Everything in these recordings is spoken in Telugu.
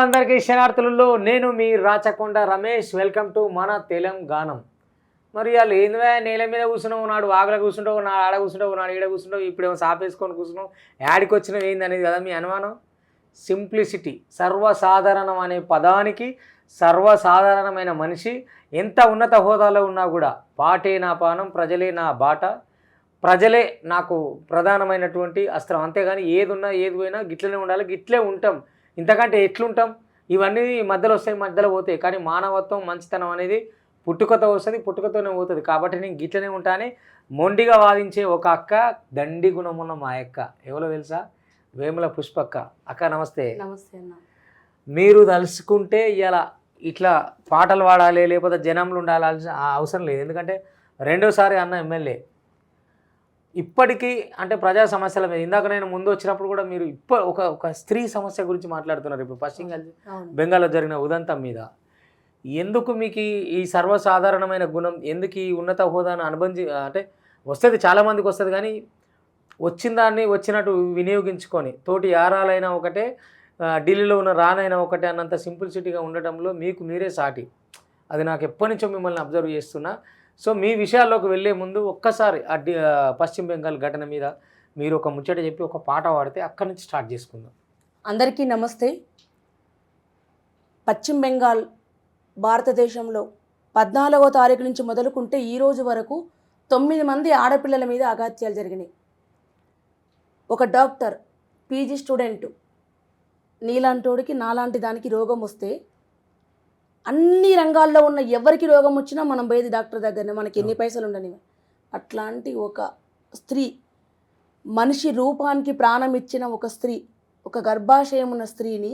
అందరికీ శనార్థులలో నేను మీ రాచకొండ రమేష్. వెల్కమ్ టు మన తెలంగాణం. మరి వాళ్ళు ఏందివే నేల మీద కూర్చున్నావు, నాడు వాగల కూర్చుంటావు, నాడు ఆడ కూర్చుంటావు, నాడు ఈడ కూర్చుంటావు, ఇప్పుడేమో సాపేసుకొని కూర్చున్నావు, యాడికి వచ్చినవి ఏంది అనేది కదా మీ అనుమానం. సింప్లిసిటీ, సర్వసాధారణం అనే పదానికి సర్వసాధారణమైన మనిషి ఎంత ఉన్నత హోదాలో ఉన్నా కూడా పాటే నా పానం, ప్రజలే నా బాట, ప్రజలే నాకు ప్రధానమైనటువంటి అస్త్రం. అంతేగాని ఏది ఉన్నా ఏది పోయినా గిట్లనే ఉండాలి, గిట్లే ఉంటాం. ఇంతకంటే ఎట్లుంటాం? ఇవన్నీ మధ్యలో వస్తాయి, మధ్యలో పోతాయి. కానీ మానవత్వం, మంచితనం అనేది పుట్టుకతో వస్తుంది, పుట్టుకతోనే పోతుంది. కాబట్టి నేను గిట్లనే ఉంటానే మొండిగా వాదించే ఒక అక్క, దండి గుణమున్న మా అక్క. ఎవరో తెలుసా? వేముల పుష్పక్క. అక్క నమస్తే. నమస్తే అన్న. మీరు తలుసుకుంటే ఇలా ఇట్లా పాటలు పాడాలి, లేకపోతే జనంలో ఉండాల్సిన అవసరం లేదు. ఎందుకంటే రెండోసారి అన్న ఎమ్మెల్యే. ఇప్పటికీ అంటే ప్రజా సమస్యల మీద, ఇందాక నేను ముందు వచ్చినప్పుడు కూడా మీరు ఒక స్త్రీ సమస్య గురించి మాట్లాడుతున్నారు. ఇప్పుడు పశ్చిమ బెంగాల్లో జరిగిన ఉదంతం మీద ఎందుకు మీకు ఈ సర్వసాధారణమైన గుణం, ఎందుకు ఈ ఉన్నత హోదాను అంటే వస్తుంది, చాలామందికి వస్తుంది. కానీ వచ్చిన దాన్ని వచ్చినట్టు వినియోగించుకొని తోటి యారాలైనా ఒకటే, ఢిల్లీలో ఉన్న రానైనా ఒకటే అన్నంత సింప్లిసిటీగా ఉండటంలో మీకు మీరే సాటి. అది నాకు ఎప్పటి నుంచో మిమ్మల్ని అబ్జర్వ్ చేస్తున్నా. సో మీ విషయాల్లోకి వెళ్ళే ముందు ఒక్కసారి పశ్చిమ బెంగాల్ ఘటన మీద మీరు ఒక ముచ్చట చెప్పి ఒక పాట పాడితే అక్కడి నుంచి స్టార్ట్ చేసుకుందాం. అందరికీ నమస్తే. పశ్చిమ బెంగాల్ భారతదేశంలో 14వ తారీఖు నుంచి మొదలుకుంటే ఈ రోజు వరకు 9 మంది ఆడపిల్లల మీద అఘాత్యాలు జరిగినాయి. ఒక డాక్టర్, పీజీ స్టూడెంట్, నీలాంటోడికి నాలాంటి దానికి రోగం వస్తే అన్ని రంగాల్లో ఉన్న ఎవరికి రోగం వచ్చినా మనం పోయేది డాక్టర్ దగ్గరనే, మనకి ఎన్ని పైసలు ఉండని. అట్లాంటి ఒక స్త్రీ, మనిషి రూపానికి ప్రాణం ఇచ్చిన ఒక స్త్రీ, ఒక గర్భాశయం ఉన్న స్త్రీని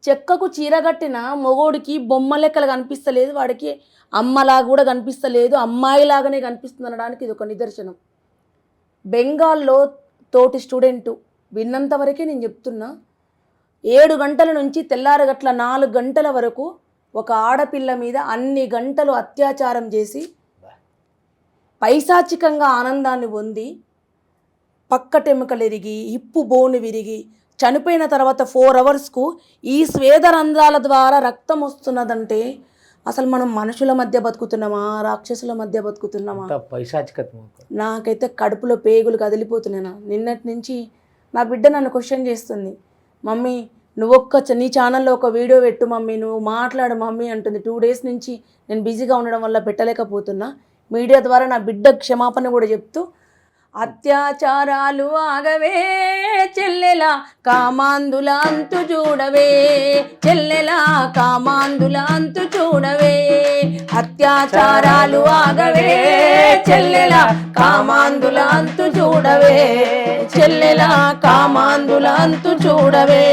చెక్కకు చీరగట్టిన మొగోడికి బొమ్మ లెక్కలు కనిపిస్తలేదు, వాడికి అమ్మలాగా కూడా కనిపిస్తలేదు, అమ్మాయిలాగానే కనిపిస్తుంది అనడానికి ఇది ఒక నిదర్శనం. బెంగాల్లో తోటి స్టూడెంటు విన్నంతవరకే నేను చెప్తున్నా, 7 గంటల నుంచి తెల్లారగట్ల 4 గంటల వరకు ఒక ఆడపిల్ల మీద అన్ని గంటలు అత్యాచారం చేసి పైశాచికంగా ఆనందాన్ని పొంది పక్కటెముకలు ఎరిగి హిప్పు బోను విరిగి చనిపోయిన తర్వాత 4 అవర్స్కు ఈ స్వేదరంధ్రాల ద్వారా రక్తం వస్తున్నదంటే అసలు మనం మనుషుల మధ్య బతుకుతున్నామా, రాక్షసుల మధ్య బతుకుతున్నామా? నాకైతే కడుపులో పేగులు కదిలిపోతున్నాను. నిన్నటి నుంచి నా బిడ్డ నన్ను క్వశ్చన్ చేస్తుంది, మమ్మీ నీ ఛానల్లో ఒక వీడియో పెట్టు మమ్మీ, నువ్వు మాట్లాడు మమ్మీ అంటుంది. 2 డేస్ నుంచి నేను బిజీగా ఉండడం వల్ల పెట్టలేకపోతున్నా. మీడియా ద్వారా నా బిడ్డ క్షమాపణ కూడా చెప్తూ, అత్యాచారాలు ఆగవే చెల్లెలా, కామాందుల అంతు చూడవే చెల్లెలా, కామాందుల అంతు చూడవే, అత్యాచారాలు ఆగవే చెల్లెలా, కామాందుల అంతు చూడవే చెల్లెలా, కామాందుల అంతు చూడవే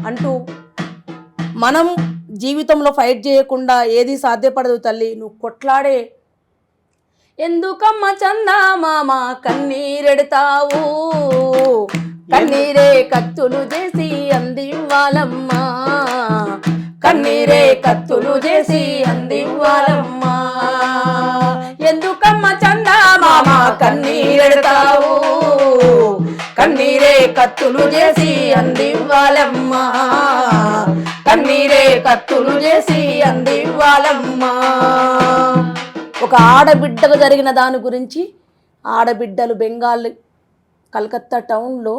అంటూ మనం జీవితంలో ఫైట్ చేయకుండా ఏది సాధ్యపడదు తల్లి, నువ్వు కొట్లాడే. ఎందుకమ్మ చందా మామ కన్నీరెడతావు, కన్నీరే కత్తులు చేసి అందివ్వాలమ్మా, కన్నీరే కత్తులు చేసి అందివ్వాలమ్మా, ఎందుకమ్మ చందా మామ కన్నీరెడతావు, కన్నీరే కత్తులు చేసి అందివ్వాలమ్మా, కన్నీరే కత్తులు చేసి అందివ్వాలమ్మా. ఒక ఆడబిడ్డకు జరిగిన దాని గురించి ఆడబిడ్డలు బెంగాల్ కలకత్తా టౌన్లో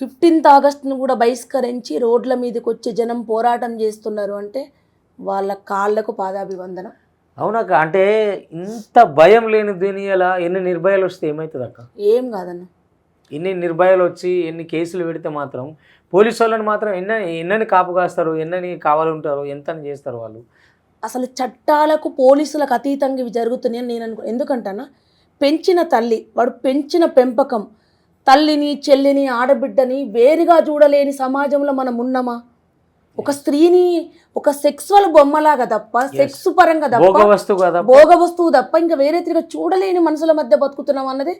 15th ఆగస్టును కూడా బహిష్కరించి రోడ్ల మీదకి వచ్చి జనం పోరాటం చేస్తున్నారు అంటే వాళ్ళ కాళ్ళకు పాదాభివందనం. అవునక్క, అంటే ఇంత భయం లేని దునియాలో ఎన్ని నిర్భయాలు వస్తే ఏమవుతుంది అక్క? ఏం కాదన్న, ఎన్ని నిర్భయాలు వచ్చి ఎన్ని కేసులు పెడితే మాత్రం పోలీసు వాళ్ళని మాత్రం ఎన్నని కాపు కాస్తారు, ఎన్నని కావాలంటారు, ఎంతని చేస్తారు వాళ్ళు. అసలు చట్టాలకు పోలీసులకు అతీతంగా ఇవి జరుగుతున్నాయని నేను ఎందుకంటానా, పెంచిన తల్లి, వాడు పెంచిన పెంపకం, తల్లిని చెల్లిని ఆడబిడ్డని వేరుగా చూడలేని సమాజంలో మనం ఉన్నామా? ఒక స్త్రీని ఒక సెక్సువల్ బొమ్మలాగా తప్ప, సెక్స్ పరంగా తప్ప, భోగ వస్తువు తప్ప ఇంకా వేరే తిరిగి చూడలేని మనుషుల మధ్య బతుకుతున్నాం అన్నది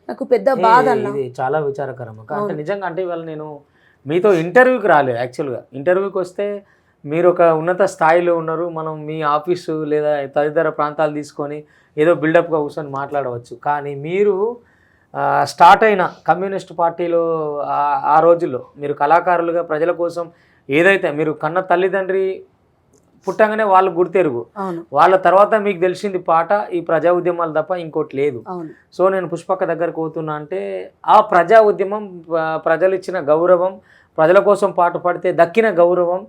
నాకు పెద్ద బాధ అన్న. ఇది చాలా విచారకరం అంటే నిజంగా. అంటే ఇవాళ నేను మీతో ఇంటర్వ్యూకి రాలేదు. యాక్చువల్గా ఇంటర్వ్యూకి వస్తే మీరు ఒక ఉన్నత స్థాయిలో ఉన్నారు, మనం మీ ఆఫీసు లేదా తదితర ప్రాంతాలు తీసుకొని ఏదో బిల్డప్గా కూర్చొని మాట్లాడవచ్చు. కానీ మీరు స్టార్ట్ అయిన కమ్యూనిస్ట్ పార్టీలో ఆ రోజుల్లో మీరు కళాకారులుగా ప్రజల కోసం ఏదైతే మీరు కన్న తల్లిదండ్రి పుట్టంగానే వాళ్ళు గుర్తెరుగు, వాళ్ళ తర్వాత మీకు తెలిసింది పాట ఈ ప్రజా ఉద్యమాలు తప్ప ఇంకోటి లేదు. సో నేను పుష్పక్క దగ్గరకు పోతున్నా అంటే ఆ ప్రజా ఉద్యమం, ప్రజలు ఇచ్చిన గౌరవం, ప్రజల కోసం పాట పాడితే దక్కిన గౌరవం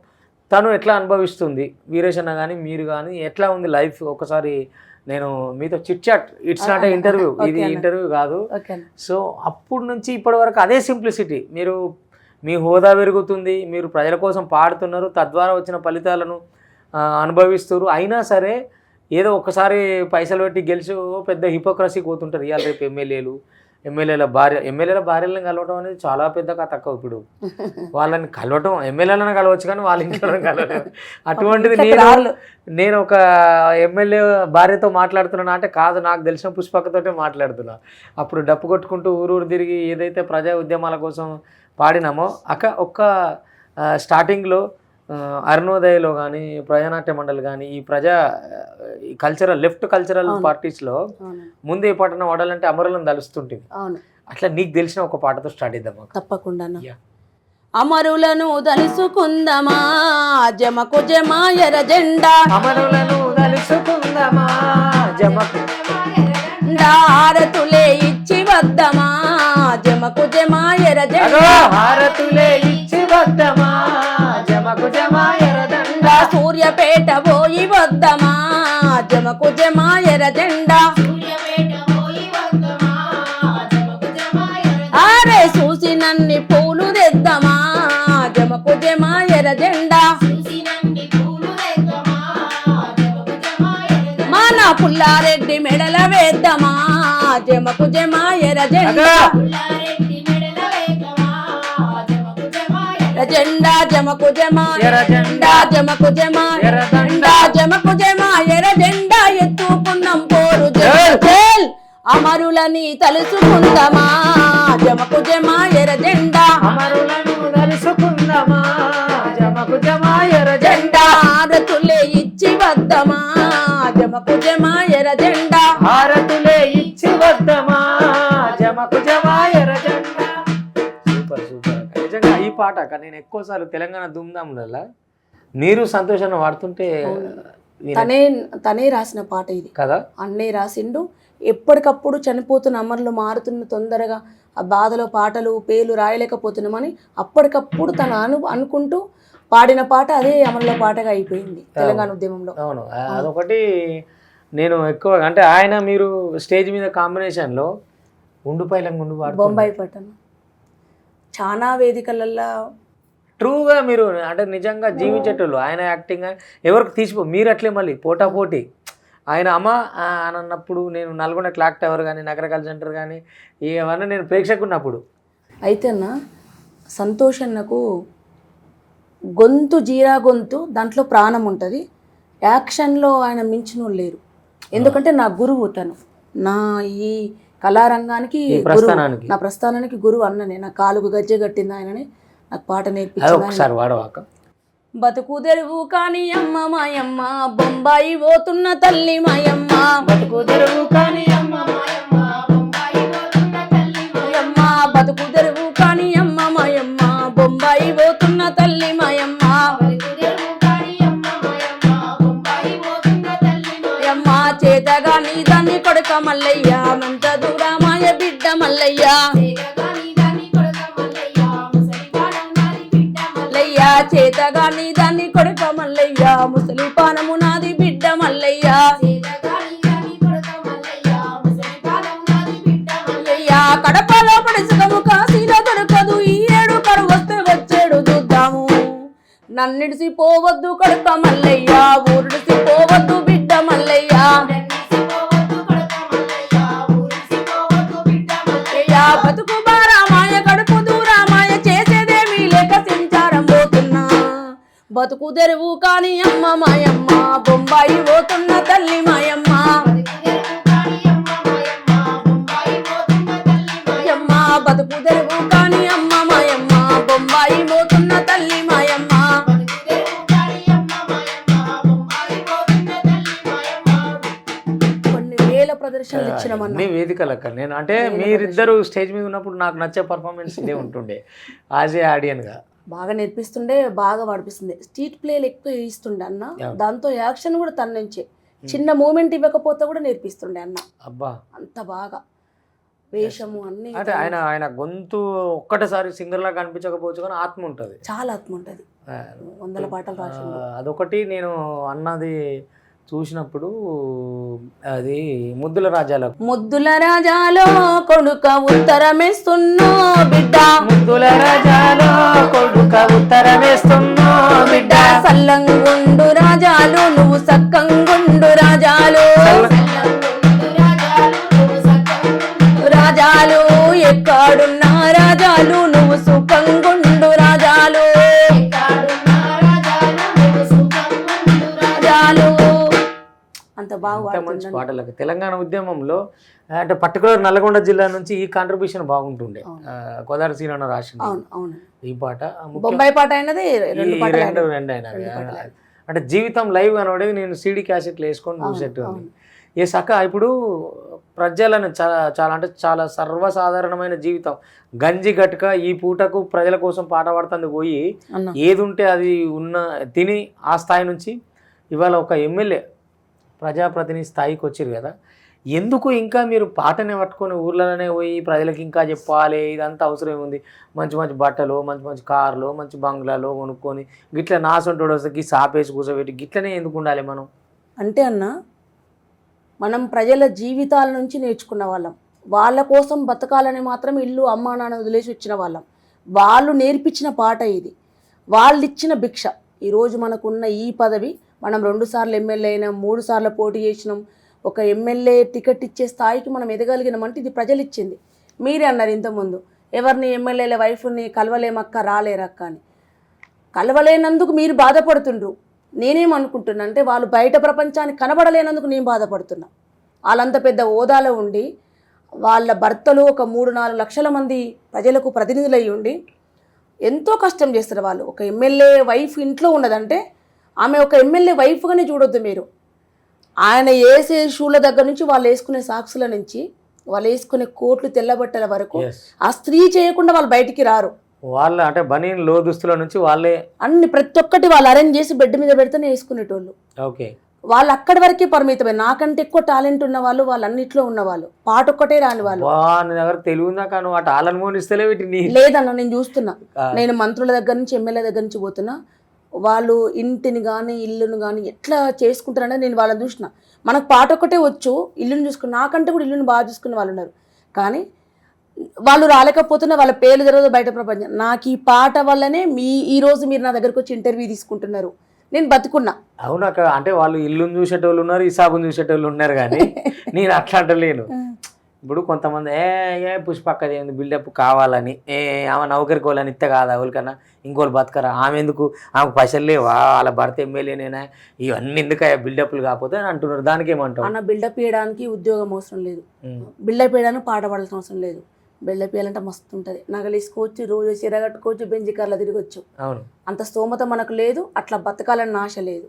తను ఎట్లా అనుభవిస్తుంది, వీరేష్ అన్న కానీ మీరు కానీ ఎట్లా ఉంది లైఫ్ ఒకసారి నేను మీతో chit chat, it's not a interview, ఇది ఇంటర్వ్యూ కాదు. సో అప్పటి నుంచి ఇప్పటి వరకు అదే సింప్లిసిటీ, మీరు మీ హోదా పెరుగుతుంది, మీరు ప్రజల కోసం పాడుతున్నారు, తద్వారా వచ్చిన ఫలితాలను అనుభవిస్తారు. అయినా సరే ఏదో ఒక్కసారి పైసలు పెట్టి గెలిచి పెద్ద హిపోక్రసీ పోతుంటారు. ఇవాళ రేపు ఎమ్మెల్యేల భార్యలను కలవటం అనేది చాలా పెద్ద తక్కువ. ఇప్పుడు వాళ్ళని కలవటం ఎమ్మెల్యేలను కలవచ్చు కానీ వాళ్ళ ఇంట్లో కలవలేదు. అటువంటిది నేను ఒక ఎమ్మెల్యే భార్యతో మాట్లాడుతున్నా అంటే కాదు, నాకు తెలిసిన పుష్పక్కతోటే మాట్లాడుతున్నా. అప్పుడు డప్పు కొట్టుకుంటూ ఊరూరు తిరిగి ఏదైతే ప్రజా ఉద్యమాల కోసం పాడినామో ఒక్క స్టార్టింగ్లో అరుణోదయలో కానీ ప్రజానాట్య మండలి కానీ ఈ కల్చరల్ లెఫ్ట్ కల్చరల్ పార్టీస్లో ముందు ఏ పాటను వాడాలంటే అమరులను తలుస్తుంటుంది. అట్లా నీకు తెలిసిన ఒక పాటతో స్టార్ట్ చేద్దాం. తప్పకుండా. అమరులను తలుసుకుందమా జమకు జమాయర జెండా, అమరులను తలుసుకుందమా జమకు హారతులే ఇచ్చి వద్దమా జమకు జమాయర జెండా, హారతులే ఇచ్చి వద్దమా జమకు జమాయర జెండా, సూర్యపేట పోయి వద్దమా జమకు జమాయర జెండా, ఆరే చూసినన్ని పూలు తెద్దమా జమకు జమాయర జెండా, మన పుల్లారెడ్డి మెడల వేద్దమా జమకు జమాయర జెండా, జెండా జమకు జమాయర జెండా, జమకు జమాయర జెండా, జమకు జమాయర జెండా ఎత్తుకున్నాం పోరు జల్, అమరులని తలుసుకుందమా జమకు జమాయర జెండా, అమరులను తలుసుకుందమా జమకు జమాయర జెండా, హారతులే ఇచ్చి వద్దమా జమకు జమాయర జెండా, హారతులే ఇచ్చి వద్దమా జమకు జమాయర జెండా. Super super. నిజంగా ఈ పాట నేను ఎక్కువసార్లు తెలంగాణ ధూమ్ధాంలలో మీరు సంతోషాన్ని వాడుతుంటే తనే రాసిన పాట ఇది కదా, అన్నే రాసిండు. ఎప్పటికప్పుడు చనిపోతున్న అమరులు మారుతున్న తొందరగా ఆ బాధలో పాటలు పేర్లు రాయలేకపోతున్నామని అప్పటికప్పుడు తను అనుకుంటూ పాడిన పాట అదే అమరుల పాటగా అయిపోయింది తెలంగాణ ఉద్యమంలో. అవును, అదొకటి. నేను ఎక్కువ అంటే ఆయన మీరు స్టేజ్ మీద కాంబినేషన్లో ఉండిపోయిలంగా బొంబాయి పట్టను చాలా వేదికలల్లో ట్రూగా మీరు అంటే నిజంగా జీవించేటోళ్ళు. ఆయన యాక్టింగ్ ఎవరికి తీసిపో, మీరు అట్లే మళ్ళీ పోటాపోటీ ఆయన అమ్మ అని అన్నప్పుడు నేను నల్గొండ క్లాక్ టవర్ కానీ నగరకళ సెంటర్ కానీ ఇవన్నీ నేను ప్రేక్షకున్నప్పుడు అయితే అన్న సంతోషన్నకు గొంతు జీరా గొంతు దాంట్లో ప్రాణం ఉంటుంది. యాక్షన్లో ఆయన మించిన లేరు. ఎందుకంటే నా గురువు తను, నా ఈ కళారంగానికి గురువు, నా ప్రస్థానానికి గురువు అన్ననే. నా కాలుకు గజ్జె కట్టింది ఆయననే, నాకు పాట నేర్పించారు. బతుకు తెరువు కాని అమ్మ మాయమ్మ బొంబాయి పోతున్న తల్లి మాయమ్మ, బతుకు తెరువు కాని అమ్మ మాయమ్మ బొంబాయి పోతున్న తల్లి మాయమ్మ, బతుకు తెరువు కాని అమ్మ మాయమ్మ బొంబాయి పోతున్న తల్లి మాయమ్మ, చేతగా నీ దాన్ని కొడుక మల్లయ్య మంత దూరమాయ బిడ్డ మల్లయ్య, చేతగా నీ దాన్ని కొడుక మల్లయ్య ముసలి పానము నాది బిడ్డ మల్లయ్య, కడపలో పడుచుకము కాశీలో దొరకదు ఈ ఏడు కరు వస్తే వచ్చేడు చూద్దాము, నన్నిడిసి పోవద్దు కొడుక మల్లయ్య ఊరిడిసి పోవద్దు బిడ్డ మల్లయ్య, బతుకు బారామాయ కడుపు దూరామాయ చేసేదేమీ లేక సంచారం పోతున్నా, బతుకు తెరువు కాని అమ్మ మాయమ్మ బొంబాయి పోతున్న తల్లి మాయమ్మ, బతుకు తెరువు కాని అమ్మ మాయమ్మ బొంబాయి పోతున్న తల్లి మాయమ్మ. కొన్ని వేల ప్రదర్శనలు ఇచ్చినామన్న. అన్ని వేదికలక్క నేను అంటే మీరిద్దరు స్టేజ్ మీద ఉన్నప్పుడు నాకు నచ్చే పర్ఫార్మెన్స్ ఇదే ఉంటుండే యాజ్ ఏ ఆడియన్గా. బాగా నేర్పిస్తుండే, బాగా వాడిపిస్తుండే. స్ట్రీట్ ప్లేలు ఎక్కువ ఇస్తుండే అన్న. దాంతో యాక్షన్ కూడా తన నుంచే, చిన్న మూమెంట్ ఇవ్వకపోతే కూడా నేర్పిస్తుండే అన్న. అబ్బా అంత బాగా వేషము అన్ని. అంటే ఆయన గొంతు ఒక్కటేసారి సింగర్ లాగా కనిపించకపోవచ్చు కానీ ఆత్మ ఉంటుంది, చాలా ఆత్మ ఉంటుంది. 100 పాటలు రాసిండు. అదొకటి నేను అన్నది చూసినప్పుడు అది ముద్దుల రాజాలో కొడుక ఉత్తరమేస్తున్నా బిడ్డ, ముద్దుల రాజాలో కొడుక ఉత్తరమేస్తున్నా బిడ్డ, సల్లంగుండు రాజాలు నువ్వు సక్కంగుండు రాజాలు, రాజాలు ఎక్కడున్నా రాజాలు నువ్వు సుఖంగుండు రాజాలు, రాజాలు. అంత బాగా మంచి పాటలకు. తెలంగాణ ఉద్యమంలో అంటే పర్టికులర్ నల్గొండ జిల్లా నుంచి ఈ కాంట్రిబ్యూషన్ బాగుంటుండే. కోదాడ శ్రీరామ రాసింది ఈ పాట. బొంబాయి పాట అయినది రెండు అయినా అంటే జీవితం లైవ్ కనబడేది నేను సీడీ క్యాసెట్లు వేసుకొని చూసేట్టు. ఏ సక్క ఇప్పుడు ప్రజలను చాలా అంటే చాలా సర్వసాధారణమైన జీవితం, గంజి గట్టుక ఈ పూటకు ప్రజల కోసం పాట పాడుతుంది పోయి ఏది ఉంటే అది ఉన్న తిని ఆ స్థాయి నుంచి ఇవాళ ఒక ఎమ్మెల్యే ప్రజాప్రతినిధి స్థాయికి వచ్చారు కదా. ఎందుకు ఇంకా మీరు పాటనే పట్టుకొని ఊర్లలోనే పోయి ప్రజలకు ఇంకా చెప్పాలి, ఇదంతా అవసరం ఉంది? మంచి మంచి బట్టలు, మంచి మంచి కార్లు, మంచి బంగ్లాలు కొనుక్కొని గిట్ల నాసంటోడు వస్తే సాపేసి కూర్చోబెట్టి గిట్లనే ఎందుకు ఉండాలి మనం? అంటే అన్న, మనం ప్రజల జీవితాల నుంచి నేర్చుకున్న వాళ్ళం. వాళ్ళ కోసం బతకాలని మాత్రం ఇల్లు అమ్మా నాన్న వదిలేసి వచ్చిన వాళ్ళం. వాళ్ళు నేర్పించిన పాట ఇది, వాళ్ళు ఇచ్చిన భిక్ష. ఈరోజు మనకున్న ఈ పదవి, మనం 2 సార్లు ఎమ్మెల్యే అయినాం, 3 సార్లు పోటీ చేసినాం, ఒక ఎమ్మెల్యే టికెట్ ఇచ్చే స్థాయికి మనం ఎదగలిగినామంటే ఇది ప్రజలు ఇచ్చింది. మీరే అన్నారు ఇంతకుముందు, ఎవరిని ఎమ్మెల్యేల వైఫ్ని కలవలేమక్క, రాలేరక్క అని. కలవలేనందుకు మీరు బాధపడుతుండ్రు. నేనేమనుకుంటున్నా అంటే, వాళ్ళు బయట ప్రపంచానికి కనబడలేనందుకు నేను బాధపడుతున్నా. వాళ్ళంత పెద్ద హోదాలో ఉండి, వాళ్ళ భర్తలు ఒక 3-4 లక్షల మంది ప్రజలకు ప్రతినిధులై ఉండి ఎంతో కష్టం చేస్తారు వాళ్ళు. ఒక ఎమ్మెల్యే వైఫ్ ఇంట్లో ఉన్నదంటే ఆమె ఒక ఎమ్మెల్యే వైఫ్గానే చూడొద్దు మీరు. ఆయన వేసే షూల దగ్గర నుంచి, వాళ్ళు వేసుకునే సాక్సుల నుంచి, వాళ్ళు వేసుకునే కోట్లు తెల్లబట్టల వరకు ఆ స్త్రీ చేయకుండా వాళ్ళు బయటికి రారు. వాళ్ళ అంటే బనీన్ లో దుస్తుల నుంచి వాళ్ళే అన్ని ప్రతి ఒక్కటి వాళ్ళు అరేంజ్ చేసి బెడ్ మీద పెడితేనే వేసుకునేటోళ్ళు. ఓకే, వాళ్ళు అక్కడి వరకే పరిమితమే. నాకంటే ఎక్కువ టాలెంట్ ఉన్న వాళ్ళు, వాళ్ళు అన్నిట్లో ఉన్నవాళ్ళు, పాట ఒక్కటే రాని వాళ్ళు. దగ్గర తెలివిందా కానీ టాలెంట్ మోనిస్తలే లేదన్న, నేను చూస్తున్నా. నేను మంత్రుల దగ్గర నుంచి, ఎమ్మెల్యే దగ్గర నుంచి పోతున్నా. వాళ్ళు ఇంటిని కానీ ఇల్లును కానీ ఎట్లా చేసుకుంటారనేది నేను వాళ్ళని చూసిన. మనకు పాట ఒక్కటే వచ్చు, ఇల్లుని చూసుకుని, నాకంటే కూడా ఇల్లుని బాగా చూసుకునే వాళ్ళు ఉన్నారు. కానీ వాళ్ళు రాలేకపోతున్నా, వాళ్ళ పేర్లు జరగదు బయట ప్రపంచం. నాకు ఈ పాట వల్లనే ఈరోజు మీరు నా దగ్గరకు వచ్చి ఇంటర్వ్యూ తీసుకుంటున్నారు, నేను బతుకున్నా. అవునాక, అంటే వాళ్ళు ఇల్లుని చూసేటోళ్ళు ఉన్నారు, ఈ సాబుని చూసేటోళ్ళు ఉన్నారు, కానీ నేను అట్లా అంటలేను. ఇప్పుడు కొంతమంది ఏ పుష్పక్క ఏంది బిల్డప్ కావాలని, ఆమె నౌకరికోవాలని ఇత్త కాదా ఎవరికన్నా, ఇంకోళ్ళు బతకరా, ఆమె ఎందుకు, ఆమెకు పైసలు లేవా, వాళ్ళ భర్త ఎమ్మెల్యేనేనా, ఇవన్నీ ఎందుకు బిల్డప్లు కాకపోతే అని అంటున్నారు. దానికి ఏమంటావు అన్న? బిల్డప్ చేయడానికి ఉద్యోగం అవసరం లేదు, బిల్డప్ చేయడానికి పాట పాడాల్సిన అవసరం లేదు. బిల్డప్ చేయాలంటే మస్తు ఉంటుంది. నగలేసుకోవచ్చు, రోజు చీర కట్టుకోవచ్చు, బెంజి కార్లో తిరగచ్చు. అవును, అంత స్తోమత మనకు లేదు, అట్లా బతకాలని ఆశ లేదు.